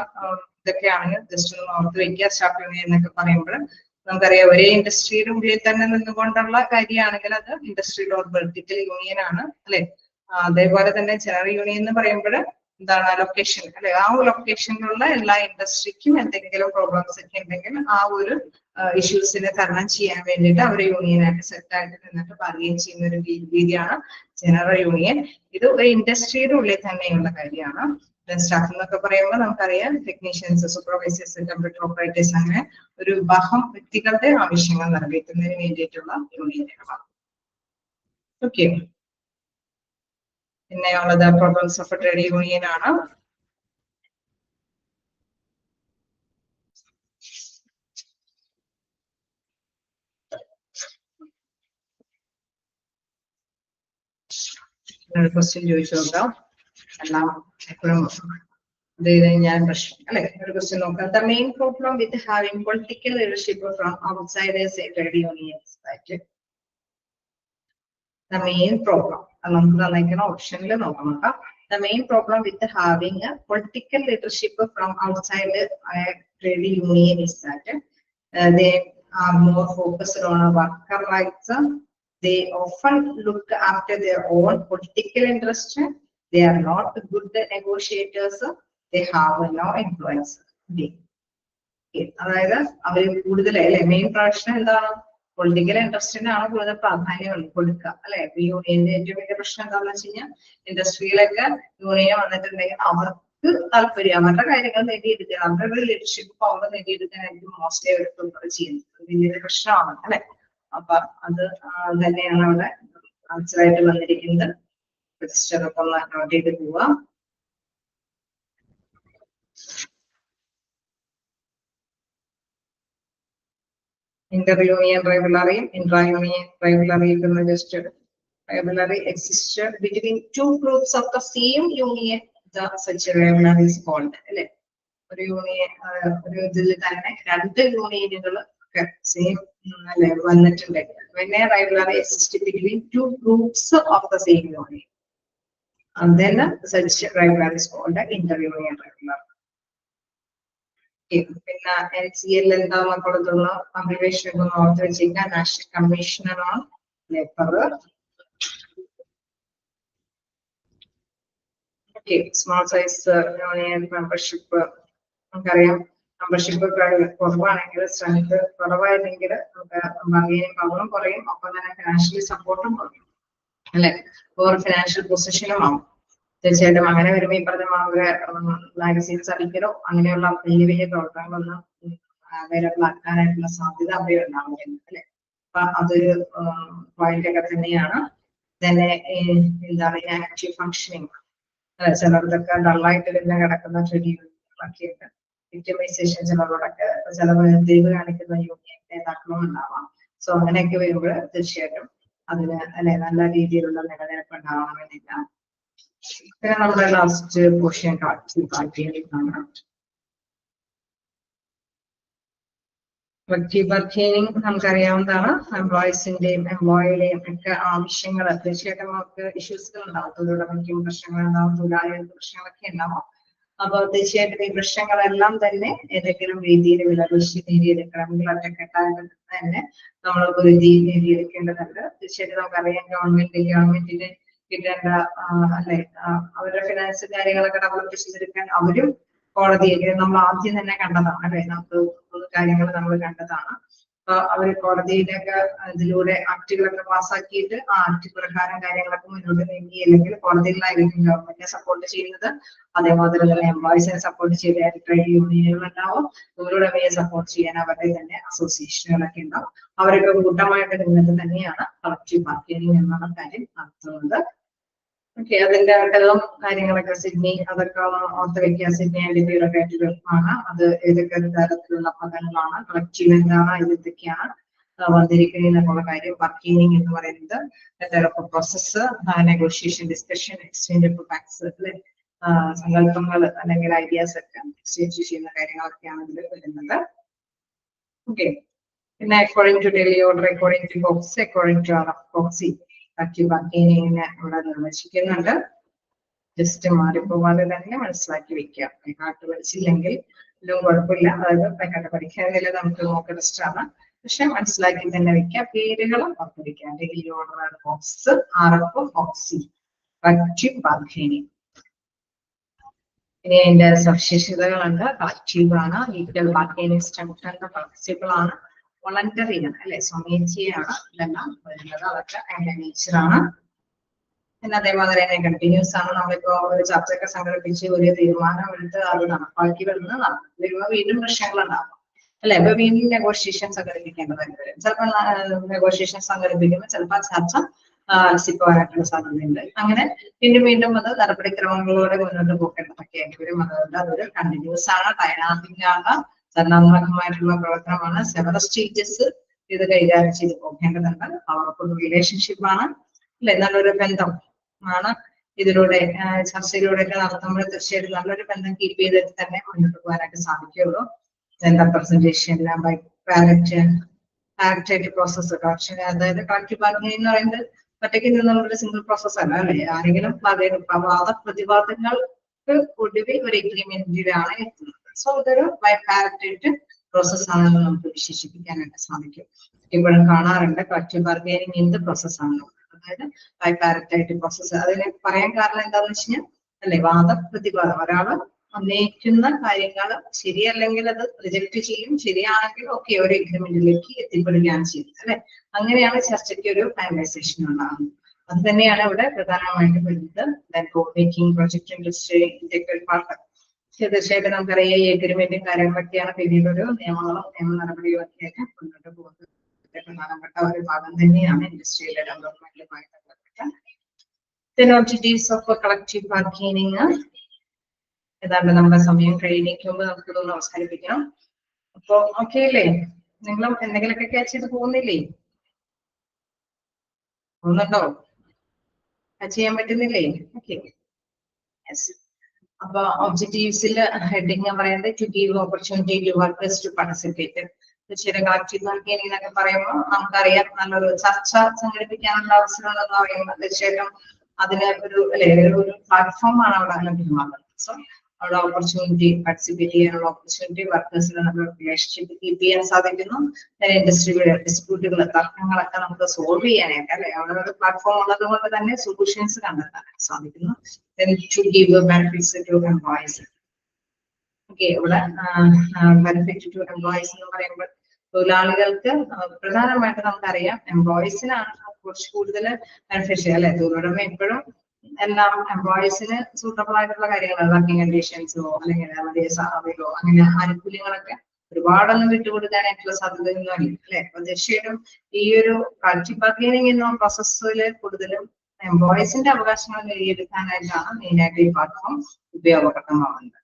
ഇതൊക്കെയാണെങ്കിൽ ജസ്റ്റ് ഒന്ന് ഓർത്ത് വയ്ക്കുക. സ്റ്റാഫ് യൂണിയൻ എന്നൊക്കെ പറയുമ്പോൾ നമുക്കറിയാം ഒരേ ഇൻഡസ്ട്രിയുടെ ഉള്ളിൽ തന്നെ നിന്നുകൊണ്ടുള്ള കാര്യമാണെങ്കിൽ അത് ഇൻഡസ്ട്രിയൽ ഓർ വെർട്ടിക്കൽ യൂണിയൻ ആണ് അല്ലെ. അതേപോലെ തന്നെ ജനറൽ യൂണിയൻ എന്ന് പറയുമ്പോൾ എന്താണ് ലൊക്കേഷൻ അല്ലെ, ആ ഒരു ലൊക്കേഷനിലുള്ള എല്ലാ ഇൻഡസ്ട്രിക്കും എന്തെങ്കിലും പ്രോബ്ലംസ് ഒക്കെ ഉണ്ടെങ്കിൽ ആ ഒരു ഇഷ്യൂസിനെ തരണം ചെയ്യാൻ വേണ്ടിയിട്ട് അവർ യൂണിയനായിട്ട് സെറ്റ് ആയിട്ട് നിന്നിട്ട് പറയുകയും ചെയ്യുന്ന ഒരു രീതിയാണ് ജനറൽ യൂണിയൻ. ഇത് ഒരു ഇൻഡസ്ട്രിയുടെ ഉള്ളിൽ തന്നെയുള്ള കാര്യമാണ്. സ്റ്റാഫ് എന്നൊക്കെ പറയുമ്പോൾ നമുക്കറിയാം ടെക്നീഷ്യൻസ്, സൂപ്പർവൈസേഴ്സ്, കമ്പ്യൂട്ടർ ഓപ്പറേറ്റേഴ്സ്, അങ്ങനെ ഒരു വിഭാഗം വ്യക്തികളുടെ ആവശ്യങ്ങൾ നിറവേറ്റുന്നതിന് വേണ്ടിയിട്ടുള്ള യൂണിയനുകളാണ്. ഓക്കെ, പിന്നെ ഉള്ളത് പ്രോബ്ലംസ് ഓഫ് ട്രേഡ് യൂണിയൻ ആണ്. ക്വസ്റ്റ്യൻ ചോദിച്ചു നോക്കാം. എല്ലാം എപ്പോഴും ഇത് കഴിഞ്ഞാൽ പ്രശ്നം അല്ലെ. ഒരു ക്വസ്റ്റ്യൻ നോക്കാം. The main problem with having political leadership from outsiders A trade unions ആയിട്ട്. ദ മെയിൻ പ്രോബ്ലം നമുക്ക് തന്നിരിക്കുന്ന ഓപ്ഷനിൽ നോക്കാം. The main problem with having a political leadership from outside a trade union is that they are more focused on worker rights. They often look after their own political interest. They are not good negotiators. They have no influence. അതായത് അവർ കൂടുതൽ അല്ലെ main പ്രശ്നം എന്താണ്, political ഇൻട്രസ്റ്റിനാണ് കൂടുതൽ പ്രാധാന്യം കൊടുക്കുക അല്ലെ. യൂണിയന്റെ ഏറ്റവും വലിയ പ്രശ്നം എന്താണെന്ന് വെച്ച് കഴിഞ്ഞാൽ ഇൻഡസ്ട്രിയിലൊക്കെ യൂണിയൻ വന്നിട്ടുണ്ടെങ്കിൽ അവർക്ക് താല്പര്യം അവരുടെ കാര്യങ്ങൾ നേടിയെടുക്കുക, അവരുടെ ലീഡർഷിപ്പ് പവർ നേടിയെടുക്കാനായിരിക്കും മോസ്റ്റ്ലി അവർ പ്രിഫർ ചെയ്യുന്നത്. വലിയൊരു പ്രശ്നമാണ് അല്ലെ. അപ്പൊ അത് തന്നെയാണ് അവിടെ ആൻസറായിട്ട് വന്നിരിക്കുന്നത്. രജിസ്റ്ററൊക്കെ ഒന്ന് നോട്ട് ചെയ്ത് പോവാം. Inter-union rivalry, intra-union rivalry rivalry exists between two groups of the same union. Such rivalry is called. ഒരു യൂണിയൻ ഒരു ഇതിൽ തന്നെ രണ്ട് യൂണിയനുകൾ സെയിം അല്ലെ വന്നിട്ടുണ്ടെങ്കിൽ when a rivalry exists between two groups of the same union, and then such rivalry is called inter-union rivalry. പിന്നെ NCL എന്താ കൊടുത്തുള്ള അബ്രിവേഷൻ ഒന്ന് ഓർത്ത് വെച്ചിരിക്കുക. National commissioner on labour. Okay, small size union membership നമുക്കറിയാം. Membership കുറവാണെങ്കിൽ, strength കുറവായില്ലെങ്കിൽ നമുക്ക് bargaining പവറും കുറയും, ഒപ്പം തന്നെ ഫിനാൻഷ്യലി സപ്പോർട്ടും കുറയും അല്ലെ. ഓർ ഫിനാൻഷ്യൽ പൊസിഷനും ആവും. തീർച്ചയായിട്ടും അങ്ങനെ വരുമ്പോൾ ഈ പറഞ്ഞ മാഗസീൻസ് അറിയിക്കലോ അങ്ങനെയുള്ള വലിയ വലിയ പ്രവർത്തനങ്ങളൊന്നും അവൈലബിൾ ആക്കാനായിട്ടുള്ള സാധ്യത അവിടെ ഉണ്ടാവുകയാണ് അല്ലെ. അപ്പൊ അതൊരു പോയിന്റ് ഒക്കെ തന്നെയാണ്. തന്നെ എന്താണ് ആക്റ്റീവ് ഫങ്ഷനിങ്, ചിലർക്കൊക്കെ ഡള്ളായിട്ട് തന്നെ കിടക്കുന്ന ഷെഡ്യൂളൊക്കെയുണ്ട്. വിക്ടിമൈസേഷൻ ചിലരോടൊക്കെ ചില തെളിവ് കാണിക്കുന്ന യൂണിയൻ നേതാക്കളും ഉണ്ടാവാം. സോ അങ്ങനെയൊക്കെ വരുമ്പോൾ തീർച്ചയായിട്ടും അതിന് അല്ലെ നല്ല രീതിയിലുള്ള നിലനിൽപ്പ് ഉണ്ടാവണമെന്നില്ല. പിന്നെ നമ്മുടെ ലാസ്റ്റ് പോർഷൻ ബാർഗൈനിങ് നമുക്കറിയാവുന്നതാണ്. എംപ്ലോയീസിന്റെയും എംപ്ലോയിയുടെയും ഒക്കെ ആവശ്യങ്ങൾ തീർച്ചയായിട്ടും നമുക്ക് ഇഷ്യൂസുകൾ ഉണ്ടാവും. തൊഴിലുടമയ്ക്കും പ്രശ്നങ്ങൾ ഉണ്ടാവും, തൊഴിലാളികൾക്ക് പ്രശ്നങ്ങളൊക്കെ ഉണ്ടാവും. അപ്പൊ തീർച്ചയായിട്ടും ഈ പ്രശ്നങ്ങളെല്ലാം തന്നെ ഏതെങ്കിലും രീതിയിൽ വിലപേശി നേടിയെടുക്കണമെങ്കിൽ ഒറ്റക്കെട്ടായിട്ട് തന്നെ നമ്മൾ ഒരു നേടിയെടുക്കേണ്ടതുണ്ട്. തീർച്ചയായിട്ടും നമുക്കറിയാം ഗവൺമെന്റിന് കിട്ടേണ്ട അല്ലെ അവരുടെ ഫിനാൻസ് കാര്യങ്ങളൊക്കെ ഡെവലപ്പ് ചെയ്തെടുക്കാൻ അവരും കോടതിയിൽ നമ്മൾ ആദ്യം തന്നെ കണ്ടതാണ് അല്ലെ. നമുക്ക് കാര്യങ്ങൾ നമ്മൾ കണ്ടതാണ്. അവർ കോടതിയിലൊക്കെ ഇതിലൂടെ ആക്ടുകളൊക്കെ പാസ്സാക്കിയിട്ട് ആ ആക്ട് പ്രകാരം കാര്യങ്ങളൊക്കെ മുന്നോട്ട് നീങ്ങി, അല്ലെങ്കിൽ കോടതികളായിരിക്കും ഗവൺമെന്റിനെ സപ്പോർട്ട് ചെയ്യുന്നത്. അതേപോലെ തന്നെ എംപ്ലോയീസിനെ സപ്പോർട്ട് ചെയ്യാൻ ട്രേഡ് യൂണിയനുകൾ ഉണ്ടാവും, തൊഴിലുടമയെ സപ്പോർട്ട് ചെയ്യാൻ അവരുടെ തന്നെ അസോസിയേഷനുകളൊക്കെ ഉണ്ടാവും. അവരൊക്കെ കൂട്ടമായിട്ട് നിന്നിട്ട് തന്നെയാണ് കളക്റ്റീവ് ബാർഗൈനിങ് എന്നുള്ള കാര്യം നടത്തുന്നത്. ഓക്കെ, അതിന്റെ ഘടകം കാര്യങ്ങളൊക്കെ സിഡ്നി അതൊക്കെ ഓർത്ത് വെക്കുക. സിഡ്നി ഐഡന്റിറ്റിയുടെ ആണ് അത്, ഏതൊക്കെ തരത്തിലുള്ള പദങ്ങളാണ്, കളക്റ്റീവ് എന്താണ്, ഇതൊക്കെയാണ് വന്നിരിക്കുന്നത് എന്നുള്ള കാര്യം. ബാർഗൈനിങ് എന്ന് പറയുന്നത് process, negotiation, discussion, exchange of facts, അല്ലെ, സങ്കല്പങ്ങൾ അല്ലെങ്കിൽ ഐഡിയാസ് ഒക്കെ എക്സ്ചേഞ്ച് ചെയ്യുന്ന കാര്യങ്ങളൊക്കെയാണ് ഇതിൽ വരുന്നത്. ഓക്കെ, പിന്നെ according to Dale Yoder, according to box, according to boxy collective ബാർഗൈനിങ്ങിനെ ഇവിടെ നിർവചിക്കുന്നുണ്ട്. ജസ്റ്റ് മാറിപ്പോവാതെ തന്നെ മനസ്സിലാക്കി വെക്കുക. കാട്ട് പഠിച്ചില്ലെങ്കിൽ ഒന്നും കുഴപ്പമില്ല, അതായത് കാട്ട് പഠിക്കാതില്ല നമുക്ക് നോക്ക് ടെസ്റ്റ് ആണ്, പക്ഷെ മനസ്സിലാക്കി തന്നെ വെക്കുക. പേരുകൾ ഓർത്തിരിക്കുക. Daily order, box, RF, boxy, collective bargaining. ഇനി അതിന്റെ സവിശേഷതകളുണ്ട്. കളക്റ്റീവ് ആണ്, ലീഗൽ ബാർഗൈനിങ് സ്ട്രെങ്ത് ഫ്ലെക്സിബിൾ ആണ്, വോളണ്ടറി ആണ്, അല്ലെ, സ്വമേധയാണ് ഇതെല്ലാം വരുന്നത്. അതൊക്കെ അതിന്റെ നേച്ചറാണ്. പിന്നെ അതേമാതിരി തന്നെ കണ്ടിന്യൂസ് ആണ്. നമ്മളിപ്പോ ഒരു ചർച്ചയൊക്കെ സംഘടിപ്പിച്ച് ഒരു തീരുമാനം എടുത്ത് അത് നടപ്പാക്കി വരുമ്പോൾ വീണ്ടും പ്രശ്നങ്ങളുണ്ടാവും, അല്ലെ. ഇപ്പൊ വീണ്ടും നെഗോഷിയേഷൻ സംഘടിപ്പിക്കേണ്ടതായിട്ട് വരും. ചിലപ്പോൾ നെഗോഷിയേഷൻ സംഘടിപ്പിക്കുമ്പോൾ ചിലപ്പോൾ ചർച്ച അലസിപ്പോവാനായിട്ടുള്ള സാധ്യതയുണ്ട്. അങ്ങനെ വീണ്ടും വീണ്ടും അത് നടപടിക്രമങ്ങളോടെ മുന്നോട്ട് പോക്കേണ്ടതൊക്കെ ആയിട്ട് വരും. അതുകൊണ്ട് അതൊരു കണ്ടിന്യൂസ് ആണ്, ഡൈനാമിക് ആണ്, ചലനാത്മകമായിട്ടുള്ള പ്രവർത്തനമാണ്. സെവറൽ സ്റ്റേജസ് ഇത് കൈകാര്യം ചെയ്ത് പോകേണ്ടതുണ്ട്. പവർഫുൾ റിലേഷൻഷിപ്പ് ആണ്, അല്ലെ, നല്ലൊരു ബന്ധം ആണ്. ഇതിലൂടെ ചർച്ചയിലൂടെയൊക്കെ നടത്തുമ്പോൾ തീർച്ചയായിട്ടും നല്ലൊരു ബന്ധം കീപ്പ് ചെയ്തിട്ട് തന്നെ മുന്നോട്ട് പോകാനായിട്ട് സാധിക്കുകയുള്ളൂ. റെപ്രസെന്റേഷൻ ബൈ പാരറ്റേറ്റീവ് പ്രോസസ് കളക്ഷൻ, അതായത് കളക്റ്റീവ് ബാർഗൈനിങ് എന്ന് പറയുന്നത് ഒറ്റയ്ക്ക് നിന്നുള്ള സിംഗിൾ പ്രോസസ് അല്ല, അല്ലെ. ആരെങ്കിലും വാദപ്രതിവാദങ്ങൾക്ക് ഒടുവിൽ ഒരു എഗ്രിമെന്റിലാണ് എത്തുന്നത്. സോ ഇതൊരു ബൈ പാരറ്റേറ്റീവ് പ്രോസസ് ആണെന്ന് നമുക്ക് വിശേഷിപ്പിക്കാനായിട്ട് സാധിക്കും. ഇപ്പോഴും കാണാറുണ്ട് കളക്റ്റീവ് ബാർഗൈനിങ് എന്ത് പ്രോസസ് ആണ്, അതായത് ബൈ പാരറ്റേറ്റീവ് പ്രോസസ്. അതിന് പറയാൻ കാരണം എന്താന്ന് വെച്ച് കഴിഞ്ഞാൽ, അല്ലെ, വാദപ്രതിവാദം, ഒരാള് ഉന്നയിക്കുന്ന കാര്യങ്ങൾ ശരിയല്ലെങ്കിൽ അത് റിജക്ട് ചെയ്യും, ശരിയാണെങ്കിൽ ഓക്കെ ഒരു എഗ്രിമെന്റിലേക്ക് എത്തിപ്പെടുകയാണ് ചെയ്യുന്നത്, അല്ലെ. അങ്ങനെയാണ് ചർച്ചയ്ക്ക് ഒരു ഫൈനലൈസേഷൻ ഉണ്ടാകുന്നത്. അത് തന്നെയാണ് ഇവിടെ പ്രധാനമായിട്ട് വരുന്നത്. Making, project industry, integral part. തീർച്ചയായിട്ടും നമുക്കറിയാം ഈ എഗ്രിമെന്റും കാര്യങ്ങളൊക്കെയാണ് പിന്നീട് ഒരു നിയമങ്ങളും നിയമ നടപടികളൊക്കെ ആയിട്ട് മുന്നോട്ട് പോകുന്നത്. പ്രധാനപ്പെട്ട ഒരു ഭാഗം തന്നെയാണ് ഇൻഡസ്ട്രിയൽ ഡെവലപ്മെന്റുമായി ബന്ധപ്പെട്ട ഒബ്ജക്റ്റീവ്സ് ഓഫ് കളക്റ്റീവ് ബാർഗൈനിങ്. ഏതാണ്ട് നമ്മുടെ സമയം കഴിയുമ്പോൾ നമുക്കിതൊന്ന് അവസാനിപ്പിക്കണം. അപ്പൊ ഓക്കെ അല്ലേ? നിങ്ങളും എന്തെങ്കിലുമൊക്കെ ക്യാച്ച് ചെയ്ത് പോകുന്നില്ലേ? പോകുന്നുണ്ടോ? ക്യാച്ച് ചെയ്യാൻ പറ്റുന്നില്ലേ? Okay, yes. അപ്പൊ ഒബ്ജക്റ്റീവ്സിൽ ഹെഡിങ് പറയുന്നത് to give opportunity to workers to participate. തീർച്ചയായിട്ടും കളക്റ്റീവ് ബാർഗൈനിങ് എന്നൊക്കെ പറയുമ്പോൾ നമുക്കറിയാം നല്ലൊരു ചർച്ച സംഘടിപ്പിക്കാനുള്ള അവസരം എന്ന് പറയുന്നത് തീർച്ചയായിട്ടും അതിന് ഒരു പ്ലാറ്റ്ഫോം ആണ് അവിടെ ലഭ്യമാകുന്നത്. സോ അവിടെ ഓപ്പർച്യൂണിറ്റി, പാർട്ടിസിപ്പേറ്റ് ചെയ്യാനുള്ള ഓപ്പർച്യൂണിറ്റി, വർക്കേഴ്സിന് നമ്മൾ റിലേഷൻഷിപ്പ് കീപ്പ് ചെയ്യാൻ സാധിക്കുന്നു. ഇൻഡസ്ട്രിയുടെ ഡിസ്പ്യൂട്ടുകൾ, തർക്കങ്ങളൊക്കെ നമുക്ക് സോൾവ് ചെയ്യാനായിട്ട്, അല്ലെ, അവിടെ ഒരു പ്ലാറ്റ്ഫോം ഉള്ളത് കൊണ്ട് തന്നെ സൊല്യൂഷൻസ് കണ്ടെത്താൻ സാധിക്കുന്നു. To give benefits to employees. Okay, ഇവിടെ ബെനിഫിറ്റ് ടു എംപ്ലോയീസ് എന്ന് പറയുമ്പോൾ തൊഴിലാളികൾക്ക് പ്രധാനമായിട്ട് നമുക്കറിയാം എംപ്ലോയീസിനാണ് കുറച്ച് കൂടുതൽ ബെനിഫിഷ്യൽ, അല്ലെ. തൊഴിലുടമ എപ്പോഴും എല്ലാം എംപ്ലോയീസിന് സൂട്ടബിൾ ആയിട്ടുള്ള കാര്യങ്ങൾ, വർക്കിംഗ് കണ്ടീഷൻസോ അല്ലെങ്കിൽ വലിയ സാലറിയോ അങ്ങനെ ആനുകൂല്യങ്ങളൊക്കെ ഒരുപാടൊന്നും വിട്ടുകൊടുക്കാനായിട്ടുള്ള സാധ്യതയൊന്നും അല്ല, അല്ലെ. അപ്പൊ തീർച്ചയായിട്ടും ഈ ഒരു കളക്റ്റീവ് ബാർഗൈനിങ് എന്ന പ്രോസസ്സില് കൂടുതലും എംപ്ലോയീസിന്റെ അവകാശങ്ങൾ നേടിയെടുക്കാനായിട്ടാണ് മെയിനായിട്ട് ഈ പ്ലാറ്റ്ഫോം ഉപയോഗപ്രദമാവുന്നത്.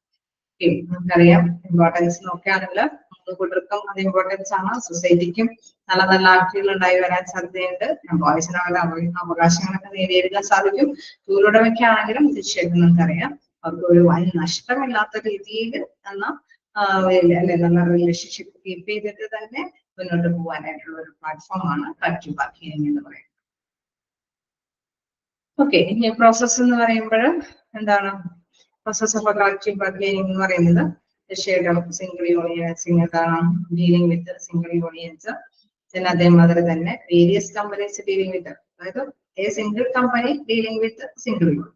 നമുക്കറിയാം ഇമ്പോർട്ടൻസ് നോക്കുകയാണെങ്കിൽ മൂന്ന് കൂട്ടർക്കും അത് ഇമ്പോർട്ടൻസ് ആണ്. സൊസൈറ്റിക്കും നല്ല നല്ല ആക്ടുകൾ ഉണ്ടായി വരാൻ സാധ്യതയുണ്ട്. എംപ്ലോയീസിന് അവരുടെ അവകാശങ്ങളൊക്കെ നേടിയെടുക്കാൻ സാധിക്കും. തൊഴിലുടമയ്ക്കാണെങ്കിലും തീർച്ചയായിട്ടും നമുക്കറിയാം അവർക്ക് ഒരു വൻ നഷ്ടമില്ലാത്ത രീതിയിൽ നല്ല റിലേഷൻഷിപ്പ് കീപ്പ് ചെയ്തിട്ട് തന്നെ മുന്നോട്ട് പോകാനായിട്ടുള്ള ഒരു പ്ലാറ്റ്ഫോമാണ് കളക്റ്റീവ് ബാർഗൈനിങ് എന്ന് പറയുന്നത്. ഓക്കെ, ഇനി പ്രോസസ് എന്ന് പറയുമ്പോൾ എന്താണ് പ്രോസസ് ഓഫ് കളക്റ്റീവ് ബാർഗൈനിങ് എന്ന് പറയുന്നത്? തീർച്ചയായിട്ടും സിംഗിൾ യൂണിയൻസിങ് എന്താണ്, ഡീലിംഗ് വിത്ത് സിംഗിൾ യൂണിയൻസ്. പിന്നെ അതേമാതിരി തന്നെ വേരിയസ് കമ്പനീസ് ഡീലിംഗ് വിത്ത്, അതായത് A single company dealing with single union.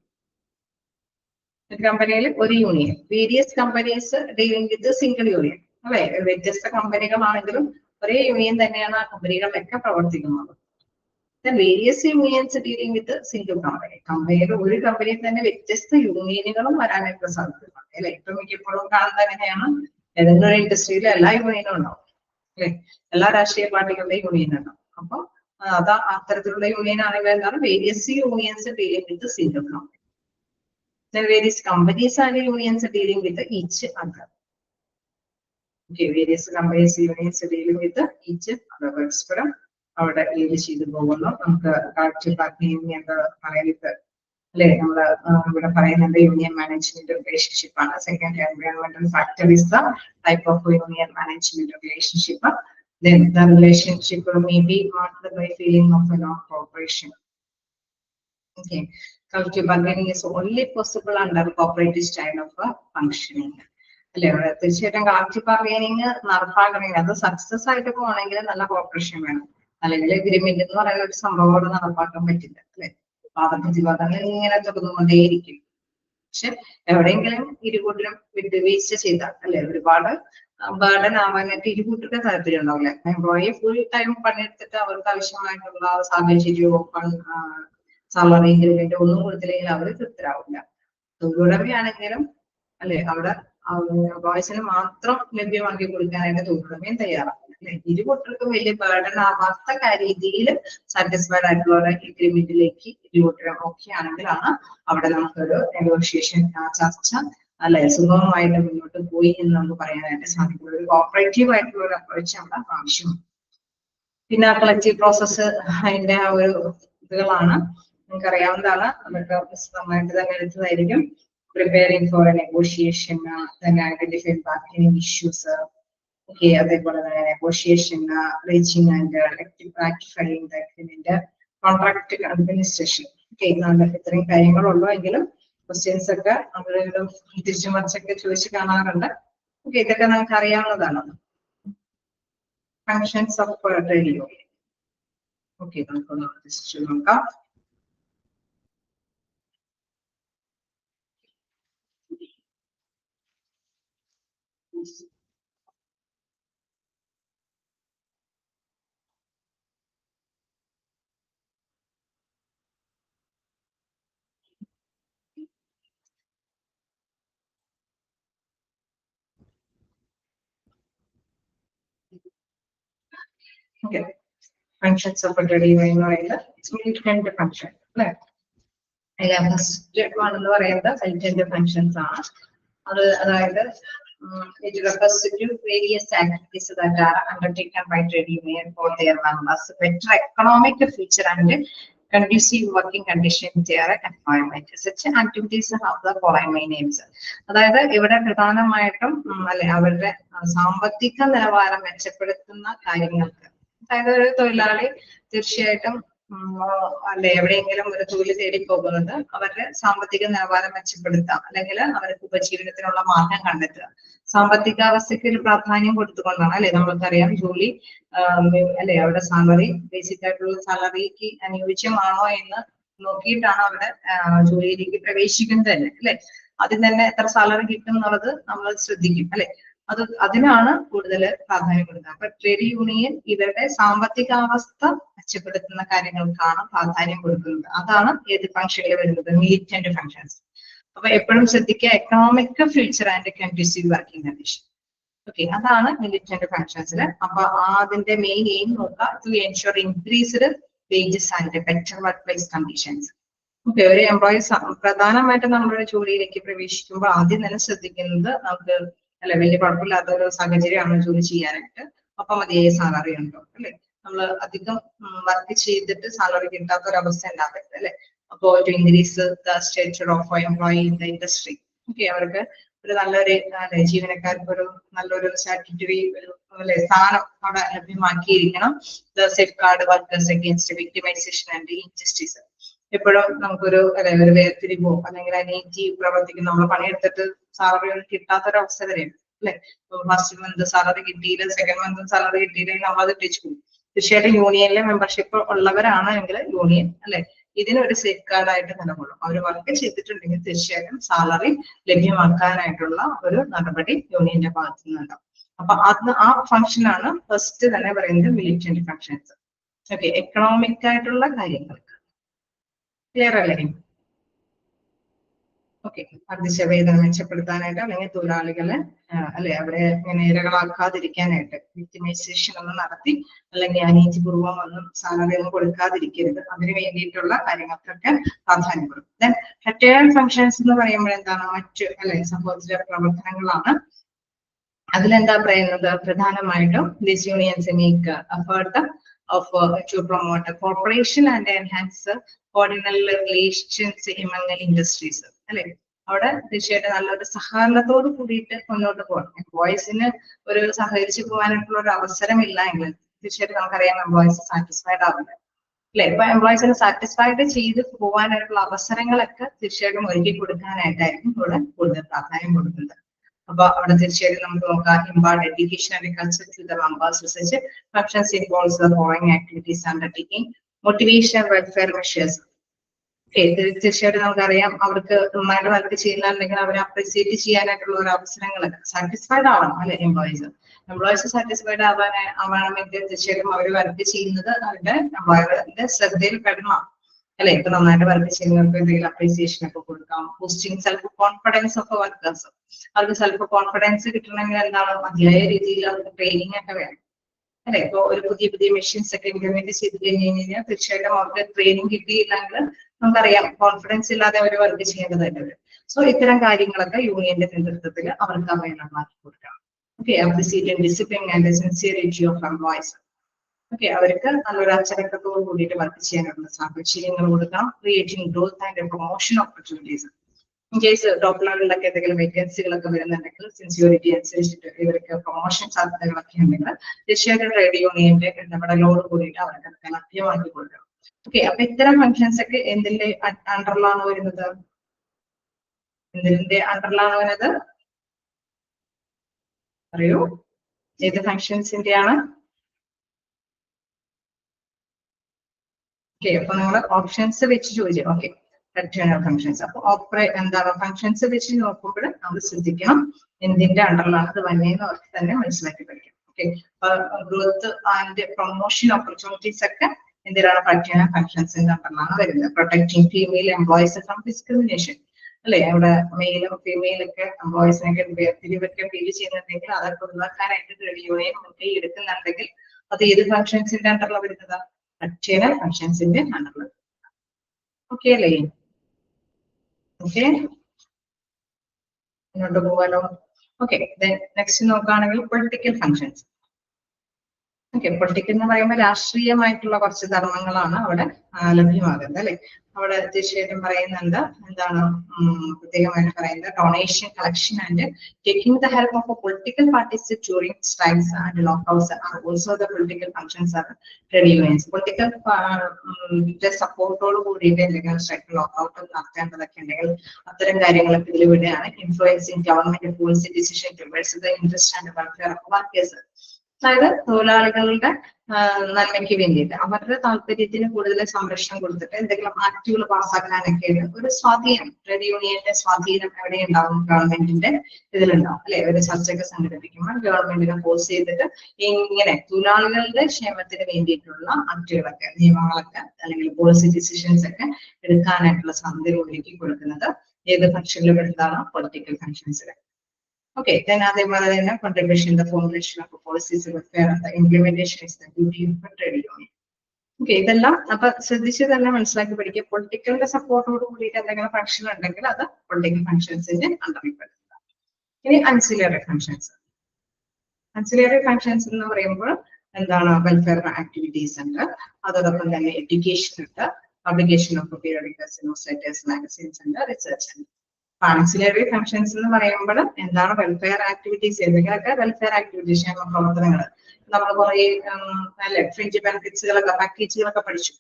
ഒരു കമ്പനിയിൽ ഒരു union, various companies dealing with single union, അല്ലെ. വ്യത്യസ്ത കമ്പനികളാണെങ്കിലും ഒരേ യൂണിയൻ തന്നെയാണ് ആ കമ്പനികളിലൊക്കെ പ്രവർത്തിക്കുന്നത്. Various unions dealing with single company. കമ്പനിയിൽ ഒരു കമ്പനിയിൽ തന്നെ വ്യത്യസ്ത യൂണിയനുകളും വരാനായിട്ട് സാധ്യതയുണ്ട് അല്ലെ. ഇപ്പൊ മിക്കപ്പോഴും കാണുന്നത് എങ്ങനെയാണ്, ഏതെങ്കിലും ഒരു ഇൻഡസ്ട്രിയിൽ എല്ലാ യൂണിയനും ഉണ്ടാവും അല്ലെ, എല്ലാ രാഷ്ട്രീയ പാർട്ടികളുടെയും യൂണിയൻ ഉണ്ടാവും. അപ്പൊ അത് അത്തരത്തിലുള്ള യൂണിയൻ ആണെങ്കിൽ എന്താണ് various unions dealing with single company. Various companies and unions dealing with each other. Various companies unions dealing with each other. പരസ്പരം അവിടെ ഡീല് ചെയ്തു പോകുന്നു. നമുക്ക് കളക്റ്റീവ് ബാർഗൈനിങ് എന്താ പറയുന്നത് അല്ലെ, നമ്മള് ഇവിടെ പറയുന്നത് യൂണിയൻ മാനേജ്മെന്റ് റിലേഷൻഷിപ്പ് ആണ്. സെക്കൻഡ്, എൻവയോൺമെന്റൽ factor is the type of union management relationship. Then the relationship may be marked by feeling of a non-cooperation. Okay, collective bargaining is only possible under cooperative style of functioning. അല്ലെ, തീർച്ചയായിട്ടും collective bargaining നടപ്പാക്കണമെങ്കിൽ അത് success ആയിട്ട് പോകണമെങ്കിൽ നല്ല corporation വേണം. അല്ലെങ്കിൽ agreement എന്ന് പറയുന്ന ഒരു സംഭവം നടപ്പാക്കാൻ പറ്റില്ല അല്ലെ. വാദപ്രതിവാദങ്ങൾ ഇങ്ങനെ തുടർന്നുകൊണ്ടേയിരിക്കും. പക്ഷെ എവിടെയെങ്കിലും ഇരുകൂട്ടരും വിട്ടുവീഴ്ച ചെയ്താൽ അല്ലെ, ഒരുപാട് ബർഡൻ ആവാനായിട്ട് ഇരുകൂട്ടർക്ക് താല്പര്യം ഉണ്ടാവില്ല. എംപ്ലോയി ഫുൾ ടൈം പണിയെടുത്തിട്ട് അവർക്ക് ആവശ്യമായിട്ടുള്ള സാഹചര്യവും സാലറി ഇൻക്രിമെന്റ് ഒന്നും കൊടുത്തില്ലെങ്കിൽ അവർ തൃപ്തരാവില്ല. തൊഴിലുടമയാണെങ്കിലും അല്ലെ, അവിടെ എംപ്ലോയീസിന് മാത്രം ലഭ്യമാക്കി കൊടുക്കാനായിട്ട് തൊഴിലുടമയും തയ്യാറാണ്. ഇരുകൂട്ടർക്കും വലിയ ബർഡൻ ആവാത്ത രീതിയിൽ സാറ്റിസ്ഫൈഡ് ആയിട്ടുള്ള ഒരു എഗ്രിമെന്റിലേക്ക് ഇരുകൂട്ടരും ഓക്കെ ആണെങ്കിലാണ് അവിടെ നമുക്കൊരു നെഗോഷിയേഷൻ ചർച്ച അല്ലെ സുഗമമായിട്ട് മുന്നോട്ട് പോയി എന്ന് നമുക്ക് പറയാനായിട്ട് സാധിക്കും. ഒരു കോപ്പറേറ്റീവ് ആയിട്ടുള്ള ഒരു അപ്രോച്ച് അവിടെ ആവശ്യമാണ്. പിന്നെ കളക്റ്റീവ് പ്രോസസ്സ് അതിന്റെ ആ ഒരു ഇതുകളാണ് നിങ്ങൾക്ക് അറിയാവുന്നതാണ്. അതൊക്കെ വിശദമായിട്ട് തന്നെ എടുത്തതായിരിക്കും. Preparing for a negotiation, identify bargaining issues. Okay, അതേപോലെ തന്നെ negotiation, reaching and ratifying the agreement, contract administration. Okay, ഇത്രയും കാര്യങ്ങളുള്ളൂ. എങ്കിലും ക്വസ്റ്റ്യൻസ് ഒക്കെ അവരും തിരിച്ചു മറിച്ചൊക്കെ ചോദിച്ചു കാണാറുണ്ട്. ഓക്കെ, ഇതൊക്കെ നമുക്ക് അറിയാവുന്നതാണ്. Functions of trade union. Okay, നമുക്കൊന്ന് ജസ്റ്റ് നോക്കാം. Okay, functions of a trade union എന്ന് പറയുന്നത് മിലിറ്റന്റ് ഫംഗ്ഷൻ അല്ലെ. ഫസ്റ്റ് വൺ എന്ന് പറയുന്നത് മിലിറ്റന്റ് ഫംഗ്ഷൻസ് ആണ്. അത് അതായത് it refers to various activities that are undertaken by trade union for their members, better economic future and conducive working condition in their employment. Such activities have the following names. അതായത് ഇവിടെ പ്രധാനമായിട്ടും അല്ലെ അവരുടെ സാമ്പത്തിക നിലവാരം മെച്ചപ്പെടുത്തുന്ന കാര്യങ്ങൾക്ക്. അതായത് ഒരു തൊഴിലാളി തീർച്ചയായിട്ടും അല്ലെ എവിടെയെങ്കിലും ഒരു തൊഴിൽ തേടി പോകുന്നത് അവരുടെ സാമ്പത്തിക നിലവാരം മെച്ചപ്പെടുത്താം, അല്ലെങ്കിൽ അവർക്ക് ഉപജീവനത്തിനുള്ള മാർഗം കണ്ടെത്തുക. സാമ്പത്തികാവസ്ഥയ്ക്ക് ഒരു പ്രാധാന്യം കൊടുത്തുകൊണ്ടാണ് അല്ലെ. നമ്മൾക്കറിയാം ജോലി അല്ലെ അവരുടെ സാലറി ബേസിക് ആയിട്ടുള്ള സാലറിക്ക് അനുയോജ്യമാണോ എന്ന് നോക്കിയിട്ടാണ് അവിടെ ജോലിയിലേക്ക് പ്രവേശിക്കുന്നത് തന്നെ അല്ലെ. അതിൽ തന്നെ എത്ര സാലറി കിട്ടും എന്നുള്ളത് നമ്മൾ ശ്രദ്ധിക്കും അല്ലെ. അതിനാണ് കൂടുതൽ പ്രാധാന്യം കൊടുക്കുന്നത്. അപ്പൊ ട്രേഡ് യൂണിയൻ ഇവരുടെ സാമ്പത്തികാവസ്ഥ മെച്ചപ്പെടുത്തുന്ന കാര്യങ്ങൾക്കാണ് പ്രാധാന്യം കൊടുക്കുന്നത്. അതാണ് ഏത് ഫംഗ്ഷനിൽ വരുന്നത്, മിലിറ്റന്റ് ഫംഗ്ഷൻസ്. അപ്പൊ എപ്പോഴും ശ്രദ്ധിക്കുക, economic future and conducive working condition. Okay, അതാണ് മിലിറ്റന്റ് ഫംഗ്ഷൻസിൽ. അപ്പൊ അതിന്റെ മെയിൻ എയിം നോക്കുക, to ensure increased wages and better work place conditions. Okay, ഒരു എംപ്ലോയീസ് പ്രധാനമായിട്ടും നമ്മുടെ ജോലിയിലേക്ക് പ്രവേശിക്കുമ്പോൾ ആദ്യം തന്നെ ശ്രദ്ധിക്കുന്നത് നമുക്ക് അല്ലെ വലിയ കുഴപ്പമില്ലാത്ത ഒരു സാഹചര്യമാണ് ജോലി ചെയ്യാനായിട്ട്. അപ്പൊ മതിയായ സാലറി ഉണ്ടോ അല്ലെ. നമ്മൾ അധികം വർക്ക് ചെയ്തിട്ട് സാലറി കിട്ടാത്ത ഒരു അവസ്ഥ ഉണ്ടാവരുത് അല്ലെ. അപ്പോ to increase the stature of employee in the industry. Okay, അവർക്ക് ഒരു നല്ലൊരു ജീവനക്കാർക്ക് ഒരു നല്ലൊരു സ്റ്റാറ്റ്യൂട്ടറി അല്ലെ സ്ഥാനം അവിടെ ലഭ്യമാക്കിയിരിക്കണം. The safeguard workers against victimization and injustice. എപ്പോഴും നമുക്കൊരു അല്ലെ ഒരു വേർതിരിവോ അല്ലെങ്കിൽ അനീതി പ്രവർത്തിക്കും. നമ്മൾ പണിയെടുത്തിട്ട് സാലറി ഒന്നും കിട്ടാത്തൊരവസ്ഥ വരെയാണ് അല്ലെ. ഫസ്റ്റ് മന്ത് സാലറി കിട്ടിയില്ല, സെക്കൻഡ് മന്ത് സാലറി കിട്ടിയില്ലെങ്കിൽ നമ്മൾ അത് ഇട്ടിച്ചു പോകും. തീർച്ചയായിട്ടും യൂണിയനിലെ മെമ്പർഷിപ്പ് ഉള്ളവരാണെങ്കിൽ യൂണിയൻ അല്ലെ ഇതിനൊരു സേഫ് ഗാർഡ് ആയിട്ട് നിലകൊള്ളും. അവർ വർക്ക് ചെയ്തിട്ടുണ്ടെങ്കിൽ തീർച്ചയായിട്ടും സാലറി ലഭ്യമാക്കാനായിട്ടുള്ള ഒരു നടപടി യൂണിയന്റെ ഭാഗത്തു നിന്നുണ്ടാവും. അപ്പൊ അത് ആ ഫംഗ്ഷൻ ആണ് ഫസ്റ്റ് തന്നെ പറയുന്നത് മിലിറ്റന്റ് ഫംഗ്ഷൻസ്. ഓക്കെ, എക്കണോമിക് ആയിട്ടുള്ള കാര്യങ്ങൾക്ക് ക്ലിയർ അല്ലേ? ഓക്കെ, വർദ്ധിച്ച വേതനം മെച്ചപ്പെടുത്താനായിട്ട് അല്ലെങ്കിൽ തൊഴിലാളികളെ അല്ലെ അവരെ ഇങ്ങനെ ഇരകളാക്കാതിരിക്കാനായിട്ട് വിക്ടിമൈസേഷൻ ഒന്നും നടത്തി അല്ലെങ്കിൽ അനീതിപൂർവം ഒന്നും സാലറി ഒന്നും കൊടുക്കാതിരിക്കരുത്, അതിന് വേണ്ടിയിട്ടുള്ള കാര്യങ്ങൾക്കൊക്കെ പ്രാധാന്യം കൊടുക്കും. ദെൻ ഹെറ്റേറിയൻ ഫംഗ്ഷൻസ് എന്ന് പറയുമ്പോൾ എന്താണ്, മറ്റ് അല്ലെ സഹോദര പ്രവർത്തനങ്ങളാണ്. അതിലെന്താ പറയുന്നത്, പ്രധാനമായിട്ടും this unions make effort of to promote corporation and enhance cordial relations among industries അല്ലെ. അവിടെ തീർച്ചയായിട്ടും നല്ലൊരു സഹകരണത്തോട് കൂടിയിട്ട് മുന്നോട്ട് പോകണം. എംപ്ലോയീസിന് ഒരു സഹകരിച്ച് പോകാനായിട്ടുള്ള ഒരു അവസരം ഇല്ല എങ്കിൽ തീർച്ചയായിട്ടും നമുക്കറിയാം എംപ്ലോയീസ് സാറ്റിസ്ഫൈഡ് ആവില്ല അല്ലെ. ഇപ്പൊ എംപ്ലോയീസിന് സാറ്റിസ്ഫൈഡ് ചെയ്ത് പോകാനായിട്ടുള്ള അവസരങ്ങളൊക്കെ തീർച്ചയായിട്ടും ഒരുക്കി കൊടുക്കാനായിട്ടായിരിക്കും ഇവിടെ കൂടുതൽ പ്രാധാന്യം കൊടുക്കുന്നത്. അപ്പൊ അവിടെ തീർച്ചയായിട്ടും നമുക്ക് നോക്കാം, impart education and culture to the members research functions involves the following activities undertaking motivation welfare measures. തീർച്ചയായിട്ടും നമുക്കറിയാം അവർക്ക് നന്നായിട്ട് വർക്ക് ചെയ്യുന്നുണ്ടെങ്കിൽ അവരെ അപ്രീസിയേറ്റ് ചെയ്യാനായിട്ടുള്ള ഒരു അവസരങ്ങളൊക്കെ സാറ്റിസ്ഫൈഡ് ആവണം അല്ലെ. എംപ്ലോയീസ് സാറ്റിസ്ഫൈഡ് ആവണമെങ്കിൽ തീർച്ചയായിട്ടും അവർ വർക്ക് ചെയ്യുന്നത് അവരുടെ എംപ്ലോയറുടെ ശ്രദ്ധയിൽ പെടണം അല്ലെ. ഇപ്പൊ നന്നായിട്ട് വർക്ക് ചെയ്യുന്നവർക്ക് എന്തെങ്കിലും അപ്രീസിയേഷൻ ഒക്കെ കൊടുക്കാം. Boosting self confidence of workers, അവർക്ക് സെൽഫ് കോൺഫിഡൻസ് കിട്ടണമെങ്കിൽ എന്താണ്, മതിയായ രീതിയിൽ അവർക്ക് ട്രെയിനിങ് ഒക്കെ വേണം അല്ലെ. ഇപ്പൊ ഒരു പുതിയ മെഷീൻസ് ഒക്കെ ഇംപ്ലിമെന്റ് ചെയ്ത് കഴിഞ്ഞാൽ തീർച്ചയായിട്ടും അവർക്ക് ട്രെയിനിങ് കിട്ടിയില്ലെങ്കിൽ നമുക്കറിയാം കോൺഫിഡൻസ് ഇല്ലാതെ അവർ വർക്ക് ചെയ്യേണ്ടതായിട്ട് വരും. സോ ഇത്തരം കാര്യങ്ങളൊക്കെ യൂണിയന്റെ നേതൃത്വത്തിൽ അവർക്ക് അവൈലബിൾ ആക്കി കൊടുക്കണം. Okay, appreciate discipline and sincerity of employees. Okay, അവർക്ക് നല്ലൊരു അച്ചടക്കത്തോട് കൂടിയിട്ട് വർക്ക് ചെയ്യാനുള്ള സാഹചര്യങ്ങൾ കൊടുക്കണം. Creating growth and promotion opportunities. In case top ലെവലിലൊക്കെ എന്തെങ്കിലും വേക്കൻസികളൊക്കെ വരുന്നുണ്ടെങ്കിൽ സിൻസിയോറിറ്റി അനുസരിച്ചിട്ട് ഇവർക്ക് പ്രൊമോഷൻ സാധ്യതകളൊക്കെ ഉണ്ടെങ്കിൽ തീർച്ചയായിട്ടും ട്രേഡ് യൂണിയന്റെ ഇടപെടലോട് കൂടിയിട്ട് അവർക്ക് ലഭ്യമാക്കി കൊടുക്കണം. ഓക്കെ, അപ്പൊ ഇത്തരം ഫംഗ്ഷൻസ് ഒക്കെ എന്തിന്റെ അണ്ടറിലാണ് വരുന്നത്, എന്തിന്റെ അണ്ടറിലാണ് വരുന്നത് അറിയോ? ഏത് ഫംഗ്ഷൻസിന്റെയാണ്? ഓക്കെ, അപ്പൊ നമ്മൾ ഓപ്ഷൻസ് വെച്ച് ചോദിച്ചു. ഓക്കെ, ഹെറ്റേറിയൻ ഫംഗ്ഷൻസ്. അപ്പൊ എന്താണ് ഫംഗ്ഷൻസ് വെച്ച് നോക്കുമ്പോൾ നമ്മൾ ശ്രദ്ധിക്കണം എന്തിന്റെ അണ്ടറിലാണ് അത് വന്നേന്ന് അവർക്ക് തന്നെ മനസ്സിലാക്കി പഠിക്കണം. Okay, growth and promotion opportunities ഒക്കെ എന്തിനാണ് ഹെറ്റേറിയൻ ഫംഗ്ഷൻസിന്റെ അണ്ടറിലാണ് വരുന്നത്. Protecting female employees from discrimination അല്ലെ. അവിടെ മെയിലും ഫീമെയിലൊക്കെ എംപ്ലോയീസിനൊക്കെ വേർതിരിവൊക്കെ ഫീൽ ചെയ്യുന്നുണ്ടെങ്കിൽ അതൊക്കെ ഒഴിവാക്കാനായിട്ട് ട്രേഡ് യൂണിയൻ മുൻകൈ എടുക്കുന്നുണ്ടെങ്കിൽ അത് ഏത് ഫംഗ്ഷൻസിന്റെ അണ്ടറിലാണ് വരുന്നത്, ഹെറ്റേറിയൻ ഫംഗ്ഷൻസിന്റെ അണ്ടറിൽ. ഓക്കെ അല്ലേ? ഓക്കെ, മുന്നോട്ട് പോകാലോ. ഓക്കെ, നെക്സ്റ്റ് നോക്കുകയാണെങ്കിൽ പൊളിറ്റിക്കൽ ഫംഗ്ഷൻസ്. ഓക്കെ, പൊളിറ്റിക്കൽ എന്ന് പറയുമ്പോൾ രാഷ്ട്രീയമായിട്ടുള്ള കുറച്ച് ധർമ്മങ്ങളാണ് അവിടെ ലഭ്യമാകുന്നത് അല്ലെ. അവിടെ തീർച്ചയായിട്ടും പറയുന്നുണ്ട് എന്താണ് പ്രത്യേകമായിട്ട് പറയുന്നത്, donation collection and taking the help of political parties during strikes and lockouts are also the political functions are trade unions. Political സപ്പോർട്ടോട് കൂടിയിട്ട് എന്തെങ്കിലും സ്ട്രൈക്ക് ലോക്കൌട്ട് നടത്തേണ്ടതൊക്കെ ഉണ്ടെങ്കിൽ അത്തരം കാര്യങ്ങളൊക്കെ ഇതിലൂടെയാണ്. Influencing government policy decision towards the interest and welfare of workers. അതായത് തൊഴിലാളികളുടെ നന്മയ്ക്ക് വേണ്ടിയിട്ട് അവരുടെ താല്പര്യത്തിന് കൂടുതൽ സംരക്ഷണം കൊടുത്തിട്ട് എന്തെങ്കിലും ആക്ടുകൾ പാസ്സാക്കാനൊക്കെ ഒരു സ്വാധീനം, ട്രേഡ് യൂണിയന്റെ സ്വാധീനം എവിടെ ഉണ്ടാവും, ഗവൺമെന്റിന്റെ ഇതിലുണ്ടാവും അല്ലെ. ഒരു ചർച്ചയൊക്കെ സംഘടിപ്പിക്കുമ്പോൾ ഗവൺമെന്റിനെ ഫോഴ്സ് ചെയ്തിട്ട് ഇങ്ങനെ തൊഴിലാളികളുടെ ക്ഷേമത്തിന് വേണ്ടിയിട്ടുള്ള ആക്ടുകളൊക്കെ, നിയമങ്ങളൊക്കെ അല്ലെങ്കിൽ പോളിസി ഡിസിഷൻസ് ഒക്കെ എടുക്കാനായിട്ടുള്ള സാധ്യത ഒരുക്കി കൊടുക്കുന്നത് ഏത് ഫംഗ്ഷനിലും എടുത്താണ്, പൊളിറ്റിക്കൽ ഫംഗ്ഷൻസിൽ. Okay, then അതേപോലെ തന്നെ contribution in the formulation of policies welfare and the implementation is the duty of the trade union. Okay, ഇതെല്ലാം അപ്പൊ ശ്രദ്ധിച്ച് തന്നെ മനസ്സിലാക്കി പഠിക്കുക. പൊളിറ്റിക്കലിന്റെ സപ്പോർട്ടോട് കൂടിയിട്ട് എന്തെങ്കിലും ഫംഗ്ഷൻ ഉണ്ടെങ്കിൽ അത് പൊളിറ്റിക്കൽ ഫംഗ്ഷൻസിന്റെ അണ്ടറിൽ പെടുത്തുക. ഇനി അൻസിലറി ഫംഗ്ഷൻസ്. അൻസിലറി ഫംഗ്ഷൻസ് എന്ന് പറയുമ്പോൾ എന്താണ്, വെൽഫെയർ ആക്ടിവിറ്റീസ് ഉണ്ട്, അതോടൊപ്പം തന്നെ എഡ്യൂക്കേഷൻ ഉണ്ട്, publication of periodicals, news letters, magazines ഉണ്ട്, റിസർച്ച് ഉണ്ട്. ആൻസിലറി ഫംഗ്ഷൻസ് എന്ന് പറയുമ്പോൾ എന്താണ്, വെൽഫെയർ ആക്ടിവിറ്റീസ്, എന്തെങ്കിലുമൊക്കെ വെൽഫെയർ ആക്ടിവിറ്റീസ്, ക്ഷേമ പ്രവർത്തനങ്ങൾ. നമ്മൾ കുറെ അല്ലെ ഫ്രിഞ്ച് ബെനിഫിറ്റ്സുകളൊക്കെ പാക്കേജുകളൊക്കെ പഠിച്ചു.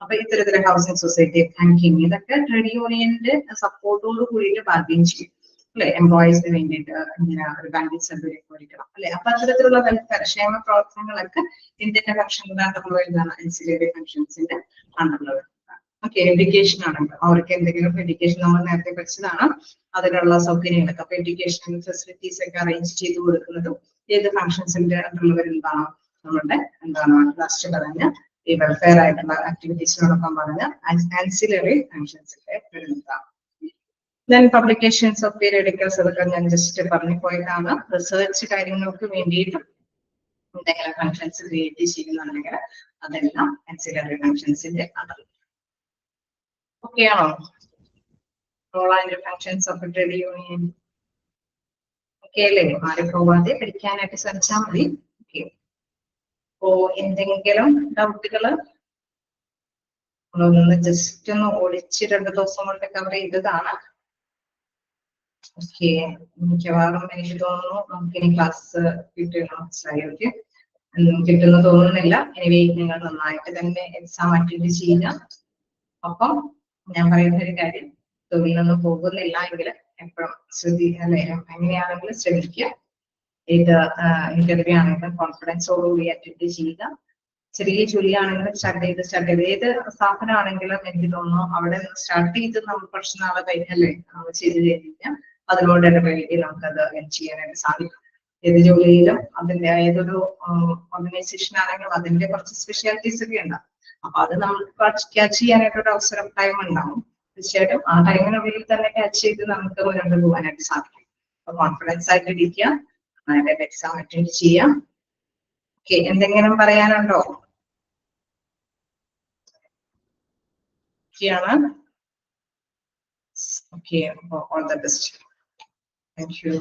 അപ്പൊ ഇത്തരത്തിലെ ഹൗസിംഗ് സൊസൈറ്റി, ബാങ്കിങ്, ഇതൊക്കെ ട്രേഡ് യൂണിയന്റെ സപ്പോർട്ടോട് കൂടിയിട്ട് ബാർഗെയിൻ ചെയ്യും അല്ലെ. എംപ്ലോയീസിന് വേണ്ടിയിട്ട് ഇങ്ങനെ ഒരു ബാങ്കിങ് സൗകര്യം ഒരുക്കണം അല്ലെ. അപ്പൊ അത്തരത്തിലുള്ള വെൽഫെയർ ക്ഷേമ പ്രവർത്തനങ്ങളൊക്കെ ഇന്ത്യന്റെ ഫംഗ്ഷന്റെ അണ്ടറിൽ വരുന്നതാണ് അൻസിലറി ഫംഗ്ഷൻസിന്റെ അണ്ടറിൽ വരുന്നത്. ഓക്കെ, എഡ്യൂക്കേഷൻ ആണല്ലോ, അവർക്ക് എന്തെങ്കിലും എഡ്യൂക്കേഷൻ നമ്മൾ നേരത്തെ പഠിച്ചതാണ്, അതിനുള്ള സൗകര്യങ്ങളൊക്കെ. അപ്പൊ എഡ്യൂക്കേഷൻ ഫെസിലിറ്റീസ് ഒക്കെ അറേഞ്ച് ചെയ്ത് കൊടുക്കുന്നതും ഏത് ഫങ്ഷൻസിന്റെ അണ്ടറിൽ വരുന്നതാണ് നമ്മുടെ എന്താണ് ലാസ്റ്റ് പറഞ്ഞ ഈ വെൽഫെയർ ആയിട്ടുള്ള ആക്ടിവിറ്റീസിനോടൊപ്പം പറഞ്ഞ ആൻസിലറി ഫങ്ഷൻസിന്റെ വരുന്നതാണ്. Then publications of periodicals അതൊക്കെ ഞാൻ ജസ്റ്റ് പറഞ്ഞു പോയതാണ്. റിസർച്ച് കാര്യങ്ങൾക്ക് വേണ്ടിയിട്ട് എന്തെങ്കിലും ഫങ്ഷൻസ് ക്രിയേറ്റ് ചെയ്യുന്നുണ്ടെങ്കിൽ അതെല്ലാം ആൻസിലറി ഫങ്ഷൻസിന്റെ അണ്ടർ. ഓക്കെ ആണോ? Role and functions of trade union okay അല്ലേ? ആരും പോവാതെ പഠിക്കാനായിട്ട് ശ്രമിച്ചാൽ മതി. ഓക്കെ, അപ്പോ എന്തെങ്കിലും ഡൗട്ടുകള് ഒന്ന് ജസ്റ്റ് ഒന്ന് ഒളിച്ച് 2 ദിവസം കൊണ്ട് കവർ ചെയ്തതാണ്. ഓക്കെ, മിക്കവാറും എനിക്ക് തോന്നുന്നു നമുക്കിനി ക്ലാസ് കിട്ടുന്ന മനസ്സിലായി. ഓക്കെ, കിട്ടുന്ന തോന്നുന്നില്ല. എനിവേ നിങ്ങൾ നന്നായിട്ട് തന്നെ എക്സാം അറ്റൻഡ് ചെയ്യുക. അപ്പം ഞാൻ പറയുന്ന ഒരു കാര്യം, തൊഴിലൊന്നും പോകുന്നില്ല എങ്കിൽ എപ്പോഴും അല്ലെ എങ്ങനെയാണെങ്കിലും ശ്രമിക്കുക. ഏത് ഇന്റർവ്യൂ ആണെങ്കിലും കോൺഫിഡൻസോടുകൂടി അറ്റൻഡ് ചെയ്യുക. ചെറിയ ജോലിയാണെങ്കിലും സ്റ്റാർട്ട് ചെയ്ത് ഏത് സ്ഥാപനമാണെങ്കിലും എനിക്ക് തോന്നുന്നു അവിടെ സ്റ്റാർട്ട് ചെയ്ത് നമ്മൾ കുറച്ച് നാളെ കഴിഞ്ഞല്ലേ ചെയ്ത് കഴിഞ്ഞാൽ അതിനോട് ഇടപഴകി നമുക്കത് ചെയ്യാനായിട്ട് സാധിക്കും. ഏത് ജോലിയിലും അതിന്റെ ഏതൊരു ഓർഗനൈസേഷൻ ആണെങ്കിലും അതിന്റെ കുറച്ച് സ്പെഷ്യാലിറ്റീസ് ഒക്കെ ഉണ്ടാവും. അപ്പൊ അത് നമുക്ക് ക്യാച്ച് ചെയ്യാനായിട്ടൊരു അവസരം ടൈം ഉണ്ടാവും. തീർച്ചയായിട്ടും ആ ടൈമിനുള്ളിൽ തന്നെ ക്യാച്ച് ചെയ്ത് നമുക്ക് മുന്നോട്ട് പോകാനായിട്ട് സാധിക്കും. അപ്പൊ കോൺഫിഡൻസ് ആയിട്ട് ഇരിക്കുക, നന്നായിട്ട് എക്സാം അറ്റൻഡ് ചെയ്യാം. ഓക്കെ, എന്തെങ്കിലും പറയാനുണ്ടോ? Okay, all the best. Thank you.